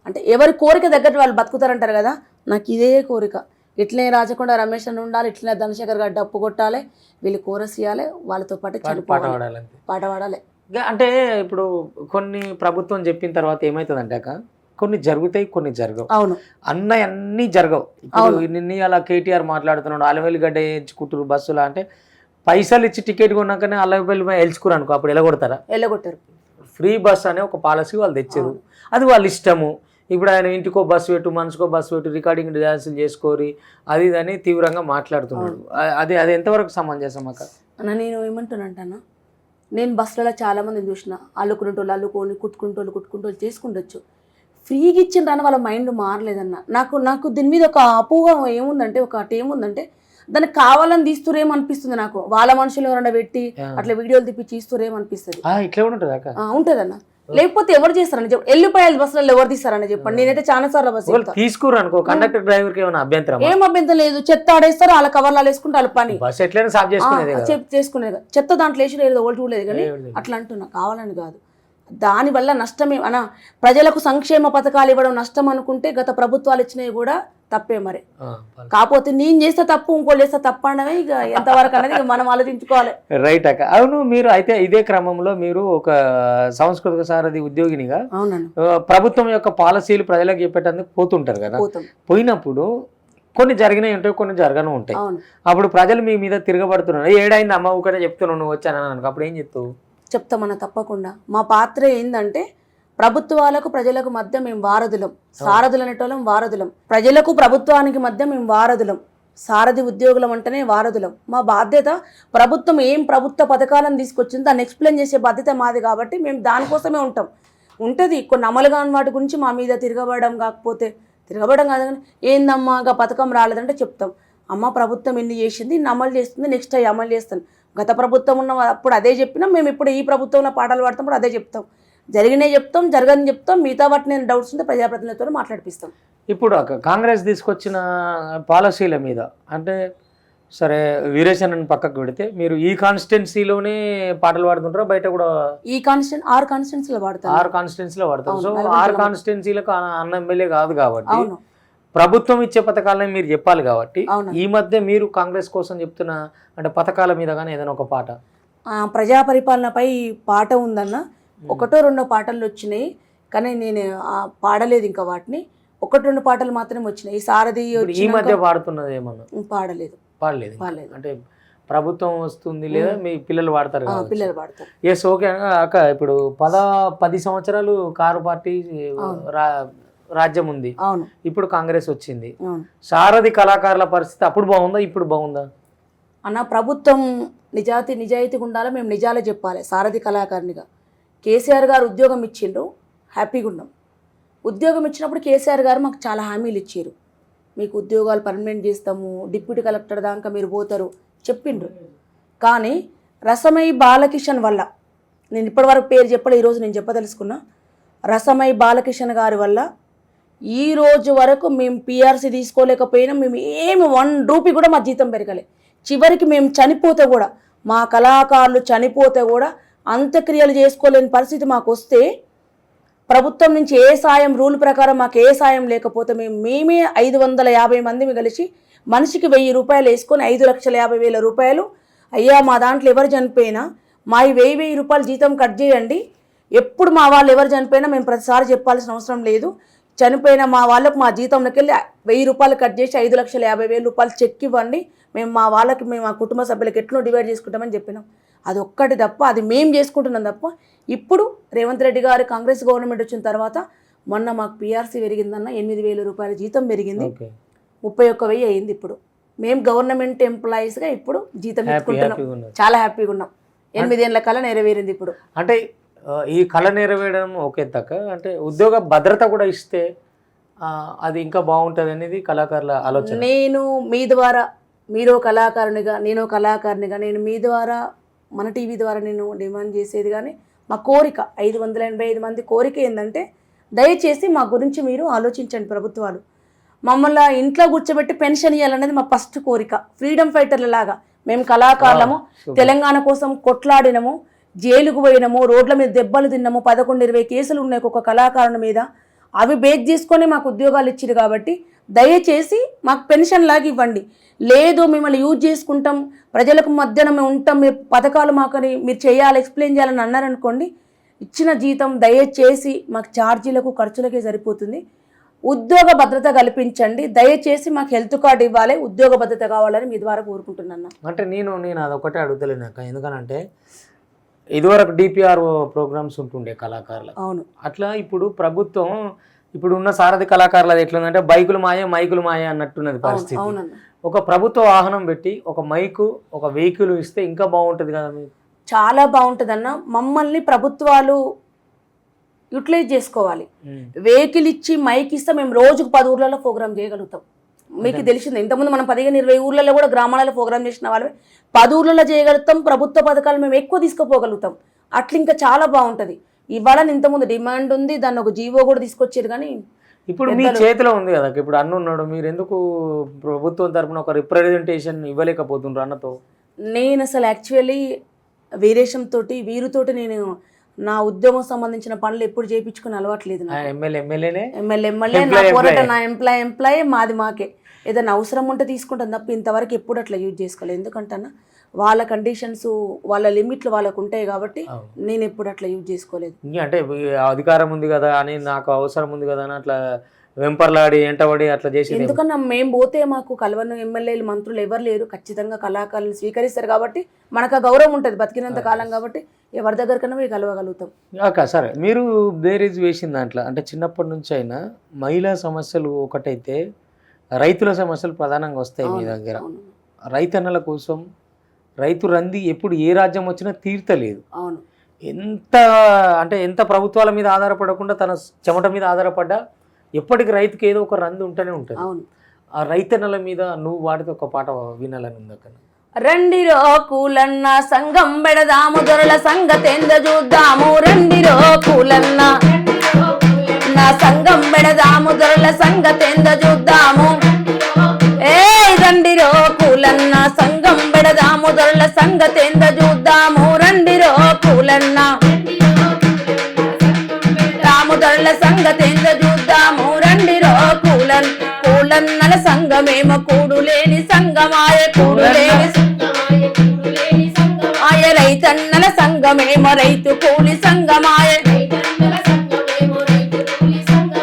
అంటే ఎవరి కోరిక దగ్గర వాళ్ళు బతుకుతారంటారు కదా, నాకు ఇదే కోరిక. ఇట్లనే రాచకొండ రమేష్ అని ఉండాలి, ఇట్లనే ధనశేఖర్ గారు డప్పు కొట్టాలి, వీళ్ళు కోరస్ ఇవ్వాలి, వాళ్ళతో పాటు చనిపోవాలి, పాట పాడాలి. అంటే ఇప్పుడు కొన్ని ప్రభుత్వం చెప్పిన తర్వాత ఏమవుతుందంటే అక్క, కొన్ని జరుగుతాయి, కొన్ని జరగవు. అవును, అన్నీ జరగవు. నిన్న అలా కేటీఆర్ మాట్లాడుతున్నాడు, అలవెల్లిగడ్డ ఎంచుకుంటారు బస్సులా అంటే, పైసలు ఇచ్చి టికెట్ కొన్నాకనే అలవెల్లి ఎంచుకురు అనుకో, అప్పుడు వెళ్ళగొట్టారు. ఫ్రీ బస్ అనే ఒక పాలసీ వాళ్ళు తెచ్చారు, అది వాళ్ళ ఇష్టము. ఇప్పుడు ఆయన ఇంటికో బస్సు పెట్టు, మనసుకో బస్సు పెట్టు, రికార్డింగ్ డ్యాన్సులు చేసుకోరి, అది అని తీవ్రంగా మాట్లాడుతున్నాడు. అది ఎంతవరకు సమంజసం అక్క? నేను ఏమంటున్నాంటన్నా, నేను బస్సులలో చాలామందిని చూసిన, అల్లుకునేటోళ్ళు అల్లుకొని, కుట్టుకుంటోళ్ళు చేసుకుంటొచ్చు. ఫ్రీగా ఇచ్చిండ్రని వాళ్ళ మైండ్ మారలేదన్న. నాకు దీని మీద ఒక అపోహ ఏముందంటే దానికి కావాలని తీస్తురేమనిపిస్తుంది నాకు. వాళ్ళ మనుషులు ఎవరన్నా పెట్టి అట్లా వీడియోలు తిప్పి తీస్తురేమనిపిస్తుంది. ఇట్లా ఉంటుందన్న. లేకపోతే ఎవరు చేస్తారని చెప్పి, వెళ్ళిపోయాలి బస్సులలో ఎవరు తీస్తారని చెప్పండి. నేనైతే చాలా సార్లు బస్సు తీసుకురు అనుకో, కండక్టర్ డ్రైవర్ కి ఏం అభ్యంతరం లేదు. చెత్త ఆడేస్తారు, వాళ్ళ కవర్లు వేసుకుంటే వాళ్ళ పని చేసుకునేది. చెత్త దాంట్లో వేసి లేదు, ఓల్ట్ లేదు. కానీ అట్లా అంటున్నా, కావాలని కాదు. దానివల్ల నష్టమే అన్న, ప్రజలకు సంక్షేమ పథకాలు ఇవ్వడం నష్టం అనుకుంటే గత ప్రభుత్వాలు ఇచ్చినవి కూడా తప్పే మరి. కాకపోతే నేను చేస్తే తప్పు ఇంకోళ్ళు చేస్తే తప్పు అనడమే ఇక ఎంతవరకు అనేది ఇక మనం ఆలోచించుకోవాలి. రైట్ అక్క. అవును, మీరు అయితే ఇదే క్రమంలో మీరు ఒక సాంస్కృతిక సారథి ఉద్యోగినిగా అవునండి, ప్రభుత్వం యొక్క పాలసీలు ప్రజలకు చెప్పేటందుకు పోతుంటారు కదా. పోతాం. పోయినప్పుడు కొన్ని జరిగినాయి ఉంటాయి, కొన్ని జరగను ఉంటాయి. అవును, అప్పుడు ప్రజలు మీ మీద తిరగబడుతున్నారు, ఏడైంది అమ్మ ఊకనే చెప్తున్నావు, నువ్వు వచ్చానని అనుకో, అప్పుడు ఏం చెప్తావు? చెప్తామన్న తప్పకుండా. మా పాత్ర ఏంటంటే ప్రభుత్వాలకు ప్రజలకు మధ్య మేము వారధులం, సారథులు అనేటోళ్ళం వారధులం. ప్రజలకు ప్రభుత్వానికి మధ్య మేము వారధులం, సారథి ఉద్యోగులం అంటేనే వారధులం. మా బాధ్యత ప్రభుత్వం ఏం ప్రభుత్వ పథకాలను తీసుకొచ్చిందో దాన్ని ఎక్స్ప్లెయిన్ చేసే బాధ్యత మాది. కాబట్టి మేము దానికోసమే ఉంటాం. ఉంటుంది కొన్ని అమలు కాని వాటి గురించి మా మీద తిరగబడడం, కాకపోతే తిరగబడడం కాదు కానీ ఏందమ్మా ఇంకా పథకం రాలేదంటే చెప్తాం, అమ్మ ప్రభుత్వం ఎన్ని చేసింది, ఇన్ని అమలు చేస్తుంది, నెక్స్ట్ అవి అమలు చేస్తాను. గత ప్రభుత్వం ఉన్న అప్పుడు అదే చెప్పినాం, మేము ఇప్పుడు ఈ ప్రభుత్వంలో పాటలు పాడుతున్నప్పుడు అదే చెప్తాం. జరిగినాయి చెప్తాం, జరగని చెప్తాం, మిగతా వాటి నేను డౌట్స్ ఉంటే ప్రజాప్రతినిధులతో మాట్లాడిపిస్తాం. ఇప్పుడు కాంగ్రెస్ తీసుకొచ్చిన పాలసీల మీద అంటే సరే వీరేశన్నని పక్కకు పెడితే మీరు ఈ కాన్స్టిట్యున్సీలోనే పాటలు పాడుతుంటారా, బయట కూడా? ఈ కాన్స్టిట్యూన్ 6 కాన్స్టిట్యూన్సీలో పాడతాం. 6 కాన్స్టిట్యున్సీలో పాడతారు. సో 6 కాన్స్టిట్యున్సీలకు అన్న ఎమ్మెల్యే కాదు కాబట్టి అవును, ప్రభుత్వం ఇచ్చే పథకాలని మీరు చెప్పాలి కాబట్టి అవును. ఈ మధ్య మీరు కాంగ్రెస్ కోసం చెప్తున్న అంటే పథకాల మీద కానీ ఏదైనా ఒక పాట? ప్రజా పరిపాలనపై పాట ఉందన్న, 1-2 పాటలు వచ్చినాయి కానీ నేను పాడలేదు ఇంకా వాటిని. 1-2 పాటలు మాత్రమే వచ్చినాయి. ఈ సారథి ఈ మధ్య పాడుతున్నది ఏమన్నా? పాడలేదు. అంటే ప్రభుత్వం వస్తుంది లేదా మీ పిల్లలు వాడతారు? పిల్లలు వాడతారు. ఎస్, ఓకే అక్క. ఇప్పుడు 10 సంవత్సరాలు కారు పార్టీ రాజ్యం ఉంది, అవును. ఇప్పుడు కాంగ్రెస్ వచ్చింది. సారథి కళాకారుల పరిస్థితి అప్పుడు బాగుందా, ఇప్పుడు బాగుందా అన్న? ప్రభుత్వం నిజాయితీగా ఉండాలి, మేము నిజాలే చెప్పాలి. సారథి కళాకారునిగా కేసీఆర్ గారు ఉద్యోగం ఇచ్చిండ్రు, హ్యాపీగా ఉన్నాం. ఉద్యోగం ఇచ్చినప్పుడు కేసీఆర్ గారు మాకు చాలా హామీలు ఇచ్చారు, మీకు ఉద్యోగాలు పర్మనెంట్ చేస్తాము, డిప్యూటీ కలెక్టర్ దాకా మీరు పోతారు చెప్పిండ్రు. కానీ రసమై బాలకిషన్ వల్ల, నేను ఇప్పటివరకు పేరు చెప్పలే, ఈరోజు నేను చెప్పదలుచుకున్నా. రసమై బాలకిషన్ గారి వల్ల ఈ రోజు వరకు మేము పిఆర్సీ తీసుకోలేకపోయినా, మేము ఏమి 1 రూపీ కూడా మా జీతం పెరగలే. చివరికి మేము చనిపోతే కూడా, మా కళాకారులు చనిపోతే కూడా అంత్యక్రియలు చేసుకోలేని పరిస్థితి మాకు వస్తే, ప్రభుత్వం నుంచి ఏ సాయం రూల్ ప్రకారం మాకు ఏ సాయం లేకపోతే మేమే 550 మంది కలిసి మనిషికి 1000 రూపాయలు వేసుకొని 5,50,000 రూపాయలు, అయ్యా మా దాంట్లో ఎవరు చనిపోయినా మా 1000 రూపాయలు జీతం కట్ చేయండి, ఎప్పుడు మా వాళ్ళు ఎవరు చనిపోయినా మేము ప్రతిసారి చెప్పాల్సిన అవసరం లేదు, చనిపోయిన మా వాళ్ళకు మా జీతంలోకి వెళ్ళి 1000 రూపాయలు కట్ చేసి 5,50,000 రూపాయలు చెక్ ఇవ్వండి, మేము మా వాళ్ళకి మేము మా కుటుంబ సభ్యులకు ఎట్లా డివైడ్ చేసుకుంటామని చెప్పినాం. అది ఒక్కటి తప్ప, అది మేము చేసుకుంటున్నాం తప్ప. ఇప్పుడు రేవంత్ రెడ్డి గారు కాంగ్రెస్ గవర్నమెంట్ వచ్చిన తర్వాత మొన్న మాకు పిఆర్సీ పెరిగిందన్న, 8,000 రూపాయల జీతం పెరిగింది, 31,000 అయింది. ఇప్పుడు మేము గవర్నమెంట్ ఎంప్లాయీస్గా ఇప్పుడు జీతం ఇచ్చుకుంటున్నాం, చాలా హ్యాపీగా ఉన్నాం. 8 ఏళ్ళ కళ నెరవేరింది ఇప్పుడు. అంటే ఈ కళ నెరవేరడం ఓకే తక్క, అంటే ఉద్యోగ భద్రత కూడా ఇస్తే అది ఇంకా బాగుంటుంది అనేది కళాకారుల ఆలోచన. నేను మీ ద్వారా, మీరు కళాకారునిగా నేను కళాకారునిగా, నేను మీ ద్వారా మన టీవీ ద్వారా నేను డిమాండ్ చేసేది కానీ మా కోరిక 585 మంది కోరిక ఏంటంటే, దయచేసి మా గురించి మీరు ఆలోచించండి. ప్రభుత్వాలు మమ్మల్ని ఇంట్లో కూర్చోబెట్టి పెన్షన్ ఇవ్వాలనేది మా ఫస్ట్ కోరిక. ఫ్రీడమ్ ఫైటర్ల లాగా మేము కళాకారులము, తెలంగాణ కోసం కొట్లాడినము, జైలుకు పోయినాము, రోడ్ల మీద దెబ్బలు తిన్నాము, 11-20 కేసులు ఉన్నాయి ఒక కళాకారుని మీద. అవి బేస్ చేసుకొని మాకు ఉద్యోగాలు ఇచ్చారు కాబట్టి దయచేసి మాకు పెన్షన్ లాగా ఇవ్వండి. లేదు మిమ్మల్ని యూజ్ చేసుకుంటాం, ప్రజలకు మధ్యన మేము ఉంటాం, మీ పథకాలు మాకని మీరు చేయాలి, ఎక్స్ప్లెయిన్ చేయాలని అన్నారనుకోండి, ఇచ్చిన జీతం దయచేసి మాకు ఛార్జీలకు ఖర్చులకే సరిపోతుంది. ఉద్యోగ భద్రత కల్పించండి, దయచేసి మాకు హెల్త్ కార్డు ఇవ్వాలి, ఉద్యోగ భద్రత కావాలని మీ ద్వారా కోరుకుంటున్నాను. అంటే నేను అదొకటే అడుగుతలేనాక, ఎందుకనంటే ఇదివరకు డిపిఆర్ ప్రోగ్రామ్స్ ఉంటుండే కళాకారులు. అవును. అట్లా ఇప్పుడు ప్రభుత్వం ఇప్పుడు ఉన్న సారథి కళాకారులు ఎట్లుందంటే బైకులు మాయ మైకులు మాయ అన్నట్టున్నది పరిస్థితి. ఒక ప్రభుత్వ వాహనం పెట్టి ఒక మైకు ఒక వెహికల్ ఇస్తే ఇంకా బాగుంటుంది కదా. చాలా బాగుంటుంది అన్న. మమ్మల్ని ప్రభుత్వాలు యూటిలైజ్ చేసుకోవాలి. వెహికల్ ఇచ్చి మైక్ ఇస్తే మేము రోజుకు 10 ఊర్లలో ప్రోగ్రామ్ చేయగలుగుతాం. మీకు తెలిసింది, ఇంతకుముందు మనం 15-20 ఊర్లలో కూడా గ్రామాలలో ప్రోగ్రామ్ చేసిన వాళ్ళు 10 ఊర్లలో చేయగలుగుతాం. ప్రభుత్వ పథకాలు మేము ఎక్కువ తీసుకుపోగలుగుతాం. అట్లా ఇంకా చాలా బాగుంటుంది. ఇవాళ ఇంతకుముందు డిమాండ్ ఉంది, దాన్ని ఒక జీవో కూడా తీసుకొచ్చారు. కానీ ఇప్పుడు మీ చేతిలో ఉంది కదా, ఇప్పుడు అన్న ఉన్నాడు, మీరు ఎందుకు ప్రభుత్వం తరఫున ఒక రిప్రజెంటేషన్ ఇవ్వలేకపోతున్నారు అన్నతో? నేను అసలు యాక్చువల్లీ వీరేశం తోటి వీరుతోటి నేను నా ఉద్యోగం సంబంధించిన పనులు ఎప్పుడు చేయించుకుని అలవాట్లేదు నాకు. ఎమ్మెల్యేనే ఎమ్మెల్యే నా పోరాట నా ఎంప్లాయ్ మాది మాకే. ఏదైనా అవసరం ఉంటే తీసుకుంటాను తప్ప ఇంతవరకు ఎప్పుడు అట్లా యూజ్ చేసుకోలేదు. ఎందుకంటే వాళ్ళ కండిషన్స్ వాళ్ళ లిమిట్లు వాళ్ళకు ఉంటాయి కాబట్టి నేను ఎప్పుడు అట్లా యూజ్ చేసుకోలేదు. అంటే అధికారం ఉంది కదా అని, నాకు అవసరం ఉంది కదా అని అట్లా వెంపర్లాడి ఎంటబడి అట్లా చేసి. ఎందుకన్నా మేము పోతే మాకు కలవను ఎమ్మెల్యేలు మంత్రులు ఎవరు లేరు, ఖచ్చితంగా కళాకారులు స్వీకరిస్తారు కాబట్టి మనకు ఆ గౌరవం ఉంటుంది బతికినంత కాలం కాబట్టి ఎవరి దగ్గరకన్నా మేము కలవగలుగుతాం. సరే, మీరు బేరీజ్ వేసిన దాంట్లో అంటే చిన్నప్పటి నుంచి అయినా మహిళా సమస్యలు ఒకటైతే రైతుల సమస్యలు ప్రధానంగా వస్తాయి మీ దగ్గర. రైతన్నల కోసం రైతు రంది ఎప్పుడు ఏ రాజ్యం వచ్చినా తీర్తలేదు. అవును, ఎంత ప్రభుత్వాల మీద ఆధారపడకుండా తన చెమట మీద ఆధారపడ్డా ఎప్పటికి రైతుకి ఏదో ఒక రంది ఉంటూనే ఉంటుంది. అవును, ఆ రైతన్నల మీద నువ్వు వాడితే ఒక పాట వినాలని ఉంది అక్కడ. రండిరో కూలన్న సంగం బెడదాము దొరల సంగతేంద చూద్దాము. రండిరో కూలన్న నా సంగం బెడదాము దొరల సంగతేంద చూద్దాము. ఏ రండిరో కూలన్న సంగం బెడదాము దొరల సంగతేంద చూద్దాము. రండిరో కూలన్న రాముదొరల సంగతేంద చూద్దాము. రండిరో కూలన్నల సంగమేమో కూడులేని సంగమాయ కూడులేని ఆయ రైతన్నల సంగమేమో రైతు కూలి సంగమాయ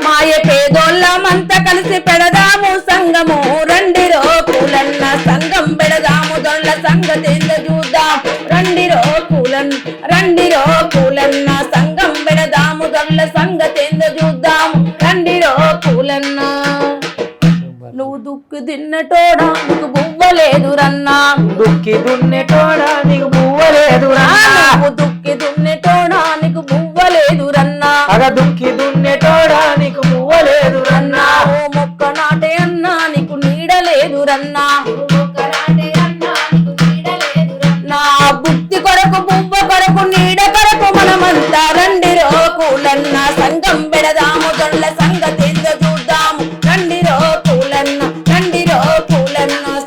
మాయ పేదోళ్ళమంతా కలిసి పెడదాము సంగము. రండిరో కూలన్న సంగం పెడదాము దొరల సంగతేంద చూద్దాం. రండిరో కూలన్న సంగం పెడదాము దొరల సంగతేంద చూద్దాం. రండిరో కూలన్న నువ్వు దుక్కి దున్నటోడా నీకు బువ్వలేదు రన్నా. దుక్కి దున్నటోడా నీకు బువ్వలేదు రన్నా. నువ్వు దుక్కి దున్నటోడా నీకు బువ్వలేదు రన్నా. దుక్కి దున్నటోడా నీకు బువ్వలేదు రన్నా. ఓ మొక్క నాటే అన్నా నీకు నీడలేదు రన్నా. నా బుద్ధి కొరకు బువ్వ కొరకు నీడ కొరకు మనమంతా రండిరో కూలన్న సంగం పెడదాము దొరల సంగతేంద చూద్దాము. రండిరో కూలన్న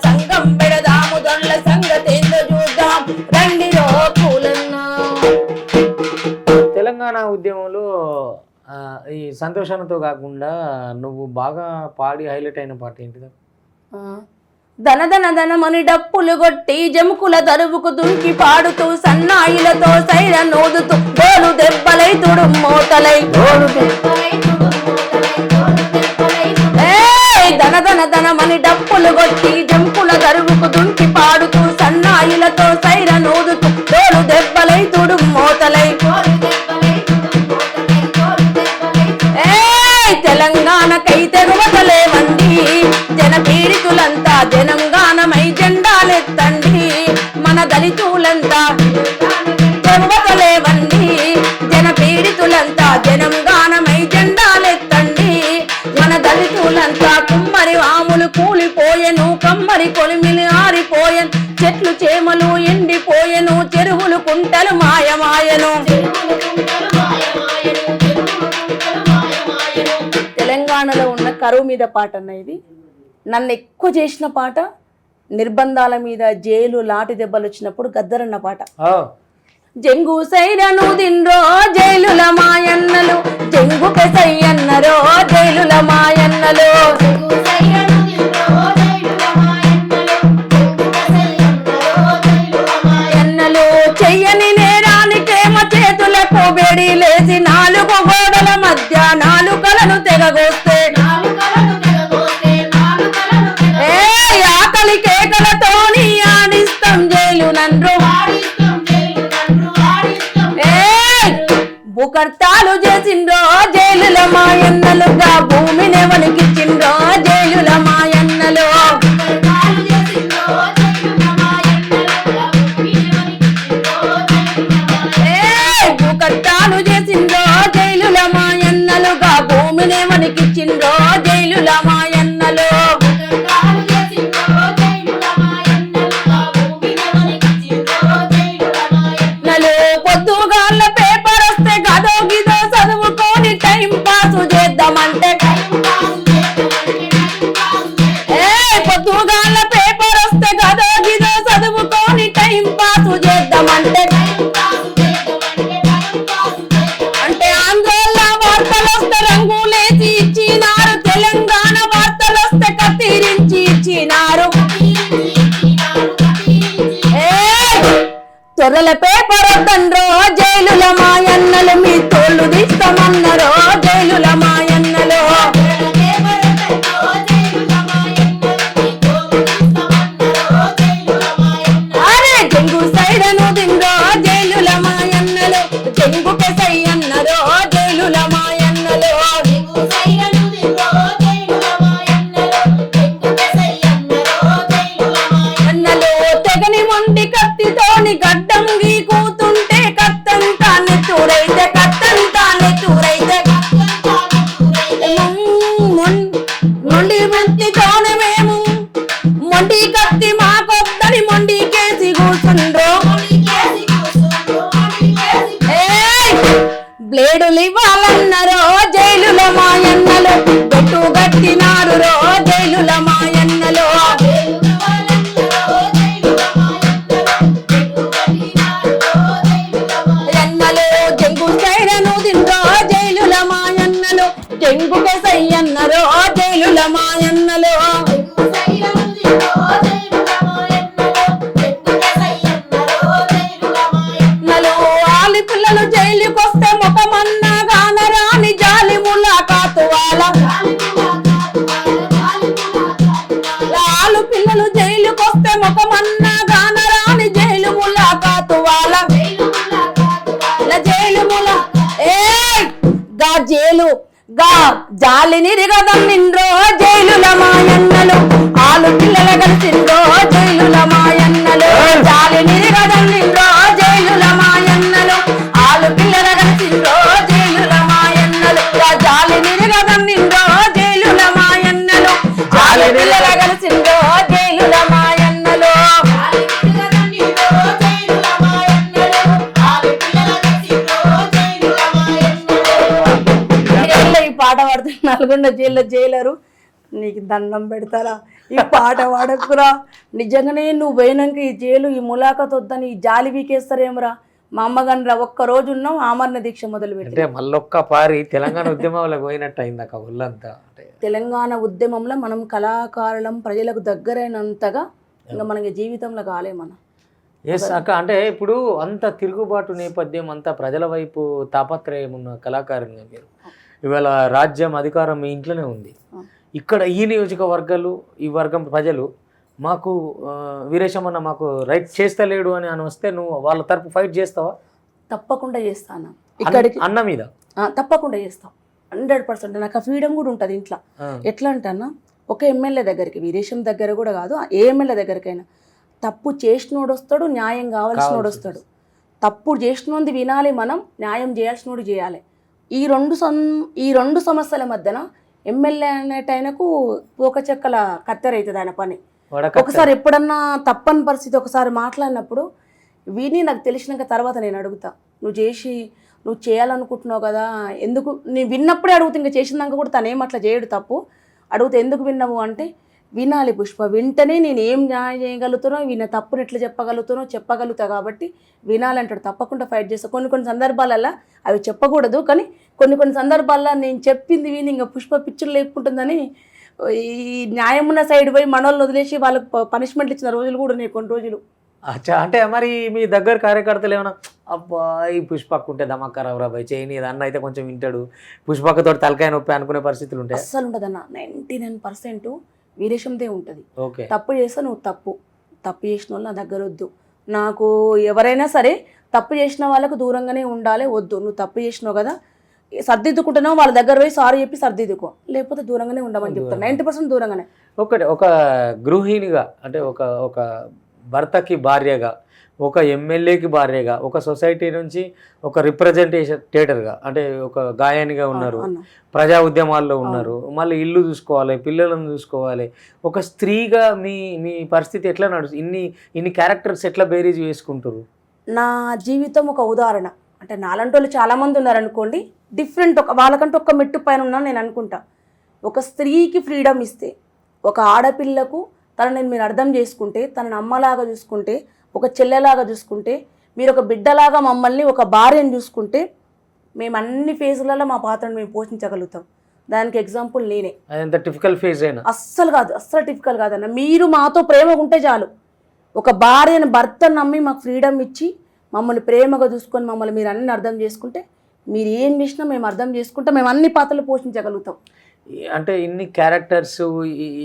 సంగం పెడదాము దొరల సంగతేంద చూద్దాం. రండిరో కూలన్న. తెలంగాణ ఉద్యమంలో ఈ సంతోషంతో కాకుండా నువ్వు బాగా పాడి హైలైట్ అయిన పాట ఏంటిదా? ధనమని డప్పులు కొట్టి జముకుల దరువుకు దుంకి పాడుతూ సన్నాయిలతో సైర నోదుతూ డోలు దెబ్బలై తుడు మోతలై ధనమని డప్పులు కొట్టి జముకుల దరువుకు దుంకి పాడుతూ సన్నాయిలతో సైర నోదుతూ డోలు దెబ్బలై తుడు మోతలై తెలంగాణకైతే రువతలేవండి జన పీడితులంతా జనంగానమై జెండాలెత్తండి. మన దళితులంతా రువతలేవండి జన పీడితులంతా జనంగానమై జెండాలెత్తండి. మన దళితులంతా కుమ్మరి వాములు కూలిపోయెను కమ్మరి కొలిమిలు ఆరిపోయెను చెట్లు చేమలు ఎండిపోయెను చెరువులు కుంటలు మాయమాయను. తెలంగాణలో ఉన్న కరువు మీద పాట అన్న ఇది. నన్ను ఎక్కువ చేసిన పాట నిర్బంధాల మీద జైలు లాటి దెబ్బలు వచ్చినప్పుడు గద్దరన్న పాట. జంగు సైరను దిన్రో జైలుల మాయన్నలు జంగు పెసయ్యన్నరో జైలుల మాయన్నలు. చెయ్యని నేరానికేమ చేతులకు బెడి లేచి నాలుగు గోడల మధ్య నాలుకలను తెగగోస్తే ఆకలి కేకలతోని ఆడిస్తాం జైలు నండ్రు. భూకర్తాలు చేసిండ్రో జైలుల మాయన్నలుగా భూమిని వణికిచ్చిండ్రో జైలుల మాయన్నలు. భూకర్తాలు చేసిండ్రో జైలుల మాయన్నలుగా భూమిని వణికిచ్చిండ్రో జైలుల మాయన్నలు. పొద్దుగాళ్ళ పేపర్ వస్తే గదో గిదో చదువుకొని టైం పాస్ చేద్దామంటే పొద్దుగాళ్ళ పేపర్ వస్తే గదో గిదో చదువుకొని టైం పాస్ చేద్దామంటే సొర్రల పేపర్ వద్దండ్రో జైలుల మాయన్నలు మీ తోళ్ళు తీస్తామన్నరో జైలుల మాయన్నలు అరే జంగు సైడను దిండ్రో జైలుల మాయన్నలు జంగుకే సై అన్నరో జైలుల మాయన్నలు అన్నలు తెగని మొండి కత్తితోని గడ్డం గీకుతుంటే కత్తంతా నెత్తురైతే మొండి మెంతితోనే మేము మొండి కత్తి మాకొద్దని మొండి కేసి కూర్చుండ్రో బ్లేడులు ఇవ్వాలన్నరో జైలుల మాయన్నలు గట్టు గట్టినారు రో జైలుల మాయన్నలు ఎన్నలు జంగు సైరను దిండ్రో జైలుల మాయన్నలు జంగుకే సై అన్నరో జైలుల మాయన్నలు ఆలి పిల్లలు జైలుకొస్తే ముఖమన్నా గానరాని జాలి ములాకాతు వాళ్ళ ఆలు పిల్లలు జైలుకొస్తే ముఖమన్నా గానరాని జైలు ములాకాతు వాళ్ళ జైలు ములా గా జైలు గా జాలిని రిగదం నిండ్రో జైలుల మాయన్నలు ఆలు పిల్లల కలిసిండ్రో జైలుల మాయన్నలు జాలిని రిగదం నిండ్రో జైలుల మాయన్నలు ఆలు పిల్లల కలిసిండ్రో జైలుల మాయన్నలు జాలిని రిగదం నిండ్రో జైలుల మాయన్నలు ఆలు పిల్లల కలిసిండ్రో జైలుల మాయన్నలు ఈ పాట పాడుతున్న నల్గొండ జైల్లో జైలరు నీకు దండం పెడతారా ఈ పాట పాడకురా నిజంగానే నువ్వు పోయినాక ఈ జైలు ఈ ములాఖత్ వద్దని ఈ జాలి వీకేస్తారేమరా మా అమ్మగాని ఒక్క రోజు ఉన్నాం ఆమరణ దీక్ష మొదలు పెట్టి అంటే మళ్ళొక్క పారి తెలంగాణ ఉద్యమంలో పోయినట్టు అయింది అక్క ఒళ్ళంతా. తెలంగాణ ఉద్యమంలో మనం కళాకారులం ప్రజలకు దగ్గరైనంతగా ఇంకా మనకి జీవితంలో కాలేమన్నా. ఎస్ అక్క, అంటే ఇప్పుడు అంత తిరుగుబాటు నేపథ్యం అంతా ప్రజల వైపు తాపత్రయం ఉన్న కళాకారునిగా మీరు ఇవాళ రాజ్యం అధికారం మీ ఇంట్లోనే ఉంది. ఇక్కడ ఈ నియోజకవర్గాలు ఈ వర్గం ప్రజలు మాకు వీరేశమన్న మాకు రైట్ చేస్తలేడు అని వస్తే నువ్వు వాళ్ళ తరపు ఫైట్ చేస్తావా? తప్పకుండా చేస్తాను. ఇక్కడికి అన్న మీద తప్పకుండా చేస్తాం 100%. నాకు ఆ ఫ్రీడమ్ కూడా ఉంటుంది ఇంట్లో. ఎట్లా అంటన్నా, ఒక ఎమ్మెల్యే దగ్గరికి, వీరేశం దగ్గర కూడా కాదు, ఏ ఎమ్మెల్యే దగ్గరికైనా తప్పు చేసినోడు వస్తాడు, న్యాయం కావాల్సినోడు వస్తాడు. తప్పు చేసినోంది వినాలి, మనం న్యాయం చేయాల్సినోడు చేయాలి. ఈ రెండు సమస్యల మధ్యన ఎమ్మెల్యే అనేటైనకు పోక చెక్కల కత్తెర అవుతుంది ఆయన పని. ఒకసారి ఎప్పుడన్నా తప్పని పరిస్థితి ఒకసారి మాట్లాడినప్పుడు విని నాకు తెలిసినాక తర్వాత నేను అడుగుతా, నువ్వు చేయాలనుకుంటున్నావు కదా, ఎందుకు నేను విన్నప్పుడే అడుగుతా, ఇంకా చేసినాక కూడా తను అట్లా చేయడు తప్పు అడుగుతా, ఎందుకు విన్నావు అంటే వినాలి పుష్ప, వింటనే నేను ఏం న్యాయం చేయగలుగుతానో, విన్న తప్పును ఎట్లా చెప్పగలుగుతా కాబట్టి వినాలంటాడు. తప్పకుండా ఫైట్ చేస్తా. కొన్ని సందర్భాలల్లో అవి చెప్పకూడదు, కానీ కొన్ని సందర్భాల్లో నేను చెప్పింది విని ఇంకా పుష్ప పిచ్చులు లేపుకుంటుందని ఈ న్యాయం ఉన్న సైడ్ పోయి మనోళ్ళని వదిలేసి వాళ్ళకి పనిష్మెంట్లు ఇచ్చిన రోజులు కూడా ఉన్నాయి కొన్ని రోజులు. అచ్చా, అంటే మరి మీ దగ్గర కార్యకర్తలు ఏమైనా అబ్బా ఈ పుష్పక్క ఉంటే దమక్కరావురా భయ్ చేయని అన్న అయితే కొంచెం వింటాడు, పుష్పక్కతో తలకాయ నొప్పి అనుకునే పరిస్థితులు ఉంటాయి? అస్సలు ఉండదన్న. 99% వీరేశందే ఉంటుంది. ఓకే, తప్పు చేస్తే నువ్వు తప్పు చేసిన వాళ్ళు నా దగ్గర వద్దు. నాకు ఎవరైనా సరే తప్పు చేసిన వాళ్ళకు దూరంగానే ఉండాలి. వద్దు, నువ్వు తప్పు చేసినావు కదా, సర్దిద్దుకుంటున్నావు, వాళ్ళ దగ్గర పోయి సారీ చెప్పి సర్దిద్దుకో, లేకపోతే దూరంగానే ఉండమని చెప్తాను. 90% దూరంగానే. ఒక గృహిణిగా, అంటే ఒక భర్తకి భార్యగా, ఒక ఎమ్మెల్యేకి భార్యగా, ఒక సొసైటీ నుంచి ఒక రిప్రజెంటేటర్గా, అంటే ఒక గాయనిగా ఉన్నారు, ప్రజా ఉద్యమాల్లో ఉన్నారు, మళ్ళీ ఇల్లు చూసుకోవాలి, పిల్లలను చూసుకోవాలి. ఒక స్త్రీగా మీ పరిస్థితి ఎట్లా నడుస్తుంది? ఇన్ని క్యారెక్టర్స్ ఎట్లా బేరీజ్ వేసుకుంటారు? నా జీవితం ఒక ఉదాహరణ. అంటే నాలంటి వాళ్ళు చాలామంది ఉన్నారనుకోండి, డిఫరెంట్, వాళ్ళకంటే ఒక మెట్టు పైన ఉన్నాను నేను అనుకుంటా. ఒక స్త్రీకి ఫ్రీడమ్ ఇస్తే, ఒక ఆడపిల్లకు తనని మీరు అర్థం చేసుకుంటే, తనని అమ్మలాగా చూసుకుంటే, ఒక చెల్లెలాగా చూసుకుంటే, మీరు ఒక బిడ్డలాగా మమ్మల్ని, ఒక భార్యను చూసుకుంటే, మేము అన్ని ఫేజ్లలో మా పాత్రను మేము పోషించగలుగుతాం. దానికి ఎగ్జాంపుల్ నేనే. అదంత డిఫికల్ట్ ఫేజ్ అయినా అస్సలు డిఫికల్ట్ కాదన్న. మీరు మాతో ప్రేమగా ఉంటే చాలు. ఒక భార్యను భర్తను నమ్మి మాకు ఫ్రీడమ్ ఇచ్చి మమ్మల్ని ప్రేమగా చూసుకొని మమ్మల్ని మీరు అన్ని అర్థం చేసుకుంటే మీరు ఏం చేసినా మేము అర్థం చేసుకుంటాం, మేము అన్ని పాత్రలు పోషించగలుగుతాం. అంటే ఇన్ని క్యారెక్టర్స్,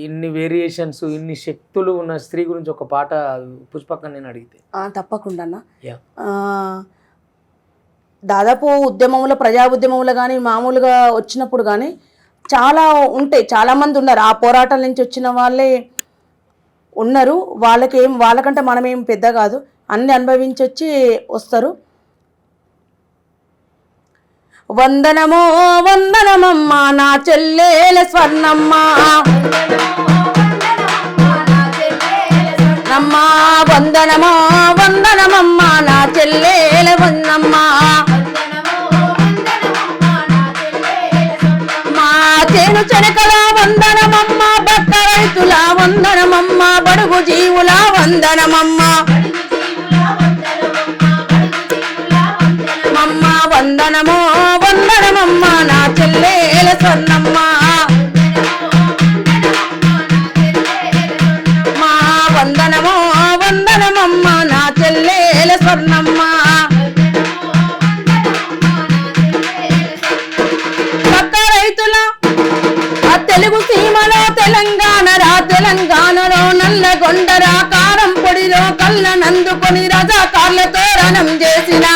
ఇన్ని వేరియేషన్స్, ఇన్ని శక్తులు ఉన్న స్త్రీ గురించి ఒక పాట పుష్పక్క నేను అడిగితే. తప్పకుండా అన్న. Yeah. దాదాపు ఉద్యమంలో, ప్రజా ఉద్యమంలో కానీ మామూలుగా వచ్చినప్పుడు కానీ చాలా ఉంటాయి, చాలామంది ఉన్నారు ఆ పోరాటాల నుంచి వచ్చిన వాళ్ళే ఉన్నారు. వాళ్ళకంటే మనమేం పెద్ద కాదు, అన్ని అనుభవించి వచ్చి వస్తారు. వందనమో వందనమమ్మ నా చెల్లెల స్వర్ణమ్మ, నమ్మా వందనమో వందనమమ్మ నా చెల్లెల వందనమ్మ, మా చేను చెనకల వందనమమ్మ, బట్ట రైతుల వందనమమ్మ, బడుగు జీవుల వందనమమ్మ, మమ్మ వందనమో వందనమమ్మ నా చెల్లెల స్వర్ణమ్మ, మా వందనమో వందనమమ్మ నా చెల్లెల స్వర్ణమ్మ. పక్క రైతుల ఆ తెలుగు సీమలో తెలంగాణలో నల్లగొండరా కారం పొడిలో కళ్ళ నందుకొని రజాకార్లతో రణం చేసిన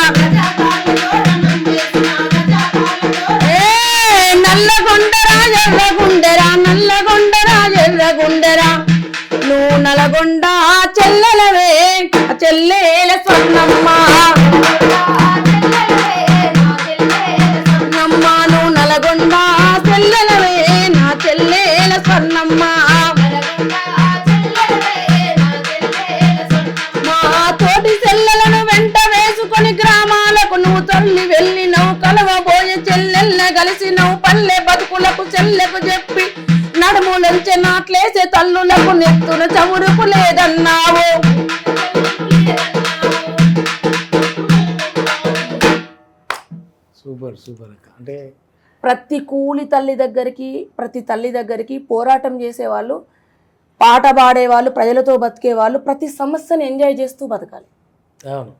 నల్లగొండరా ఎర్రగుండెరా, నల్లగొండరా ఎర్రగుండెరా, నువ్వు నల్గొండ చెల్లెలవే చెల్లెల స్వర్ణమ్మ, నమ్మ నువ్వు నల్గొండ చెల్లెలవే నా చెల్లెల స్వర్ణమ్మ, మా తోటి చెల్లెలను వెంట వేసుకొని గ్రామాలకు నువ్వు తల్లి వెళ్ళినవు, కలవబోయే చెల్లెల్న కలిసినవు, పల్లె బతుకులకు చెల్లెకు చెప్పి నడుములంచె నాట్లేసే తల్లులకు నెత్తున చమురుకు లేదన్నావు. సూపర్ సూపర్ అక్క. అంటే ప్రతి కూలి తల్లి దగ్గరికి, ప్రతి తల్లి దగ్గరికి పోరాటం చేసేవాళ్ళు, పాట పాడేవాళ్ళు, ప్రజలతో బతికేవాళ్ళు ప్రతి సమస్యను ఎంజాయ్ చేస్తూ బతకాలి. అవును,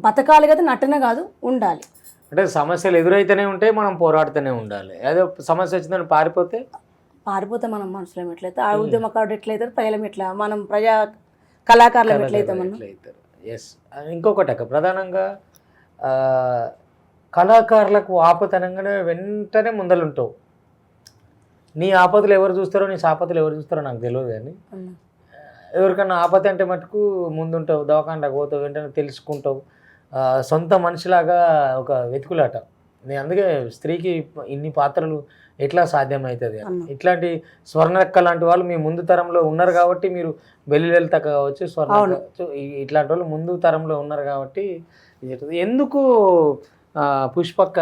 బతకాలి కదా, నటన కాదు, ఉండాలి. అంటే సమస్యలు ఎదురైతేనే ఉంటే మనం పోరాడుతూనే ఉండాలి. అదే సమస్య వచ్చిందని పారిపోతే మనం మనుషులం ఎట్లయితే, ఆ ఉద్యమకారుడు ఎట్లయితే, ప్రజలం ఎట్లా, మనం ప్రజా కళాకారులం ఎట్లయితే మనం. ఎస్. ఇంకొకటి అక్క, ప్రధానంగా కళాకారులకు ఆపతనంగానే వెంటనే ముందలుంటావు. నీ ఆపదలు ఎవరు చూస్తారో, నీ సాపదలు ఎవరు చూస్తారో నాకు తెలియదు, కానీ ఎవరికన్నా ఆపద అంటే మటుకు ముందుంటావు, దవాఖానకు పోతావు, వెంటనే తెలుసుకుంటావు, సొంత మనిషిలాగా ఒక వెతుకులాట. నేను అందుకే స్త్రీకి ఇన్ని పాత్రలు ఎట్లా సాధ్యమవుతుంది అని. ఇట్లాంటి స్వర్ణక్క లాంటి వాళ్ళు మీ ముందు తరంలో ఉన్నారు కాబట్టి, మీరు బెల్లిలలిత కావచ్చు, స్వర్ణక్క ఇట్లాంటి వాళ్ళు ముందు తరంలో ఉన్నారు కాబట్టి. ఎందుకు పుష్పక్క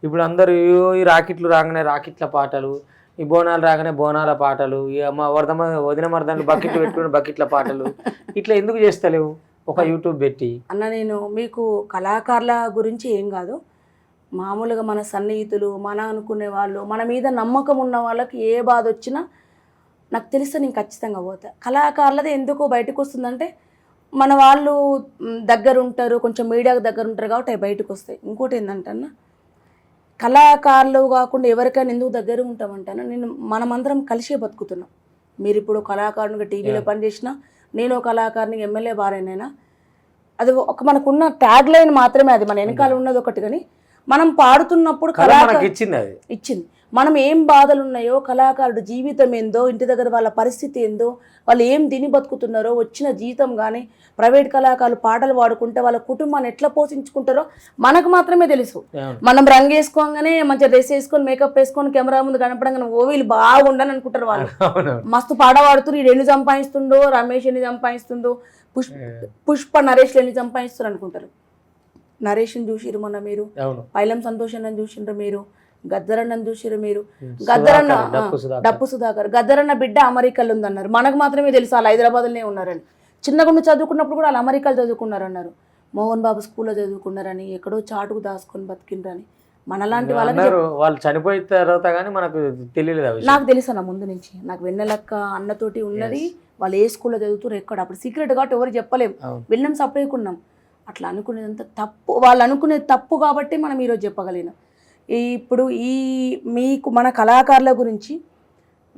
ఇప్పుడు అందరూ ఈ రాకెట్లు రాగానే రాకెట్ల పాటలు, ఈ బోనాలు రాగానే బోనాల పాటలు, మా వదిన మరదలు బకెట్లు పెట్టుకునే బకెట్ల పాటలు, ఇట్లా ఎందుకు చేస్తలేవు ఒక యూట్యూబ్ పెట్టి? అన్న నేను మీకు కళాకారుల గురించి ఏం కాదు, మామూలుగా మన సన్నిహితులు, మన అనుకునే వాళ్ళు, మన మీద నమ్మకం ఉన్న వాళ్ళకి ఏ బాధ వచ్చినా నాకు తెలిస్తే నేను ఖచ్చితంగా పోతా. కళాకారులది ఎందుకో బయటకు వస్తుందంటే మన వాళ్ళు దగ్గర ఉంటారు, కొంచెం మీడియాకు దగ్గర ఉంటారు కాబట్టి అవి బయటకు వస్తాయి. ఇంకోటి ఏంటంటే అన్న, కళాకారులు కాకుండా ఎవరికైనా ఎందుకు దగ్గర ఉంటామంటాను, మనమందరం కలిసే బతుకుతున్నాం. మీరు ఇప్పుడు కళాకారునిగా టీవీలో పనిచేసినా, నేను కళాకారుని ఎమ్మెల్యే భార్యనైనా, అది ఒక మనకున్న ట్యాగ్ లైన్ మాత్రమే, అది మన వెనకాల ఉన్నది ఒకటి. కానీ మనం పాడుతున్నప్పుడు కళాకారు ఇచ్చింది, మనం ఏం బాధలు ఉన్నాయో, కళాకారుడు జీవితం ఏందో, ఇంటి దగ్గర వాళ్ళ పరిస్థితి ఏందో, వాళ్ళు ఏం తిని బతుకుతున్నారో, వచ్చిన జీతం కానీ, ప్రైవేట్ కళాకారులు పాటలు పాడుకుంటే వాళ్ళ కుటుంబాన్ని ఎట్లా పోషించుకుంటారో మనకు మాత్రమే తెలుసు. మనం రంగు వేసుకోగానే మంచిగా డ్రెస్ వేసుకొని, మేకప్ వేసుకొని, కెమెరా ముందు కనపడంగానే ఓ వీళ్ళు బాగుండని అనుకుంటారు వాళ్ళు. మస్తు పాట పాడుతున్నారు, ఈడు ఎన్ని సంపాదిస్తుండో, రమేష్ ఎన్ని సంపాదిస్తుందో, పుష్ప నరేష్లు ఎన్ని సంపాదిస్తారు అనుకుంటారు. నరేష్ని చూసిరు మొన్న మీరు, పైలం సంతోషాన్ని చూసిండ్రు మీరు, గద్దరన్నని చూసిరు మీరు, గద్దరన్న డప్పు సుధాకర్, గద్దరన్న బిడ్డ అమెరికాలో ఉందన్నారు. మనకు మాత్రమే తెలుసు వాళ్ళు హైదరాబాద్లోనే ఉన్నారని. చిన్నగా చదువుకున్నప్పుడు కూడా వాళ్ళు అమెరికాలో చదువుకున్నారన్నారు. మోహన్ బాబు స్కూల్లో చదువుకున్నారని, ఎక్కడో చాటుకు దాచుకొని బతికిండ్రని. మనలాంటి వాళ్ళకి వాళ్ళు చనిపోయిన తర్వాత కానీ మనకు తెలియలేదు. నాకు తెలుసు అన్న ముందు నుంచి, నాకు వెన్నెలక్క అన్నతోటి ఉన్నది, వాళ్ళు ఏ స్కూల్లో చదువుతారు ఎక్కడ, అప్పుడు సీక్రెట్ కాబట్టి ఎవరు చెప్పలేము, వెళ్ళాం సపరేట్ ఉన్నాం. అట్లా అనుకునేదంతా తప్పు, వాళ్ళు అనుకునేది తప్పు కాబట్టి మనం ఈరోజు చెప్పగలిగినాం. ఇప్పుడు మీకు మన కళాకారుల గురించి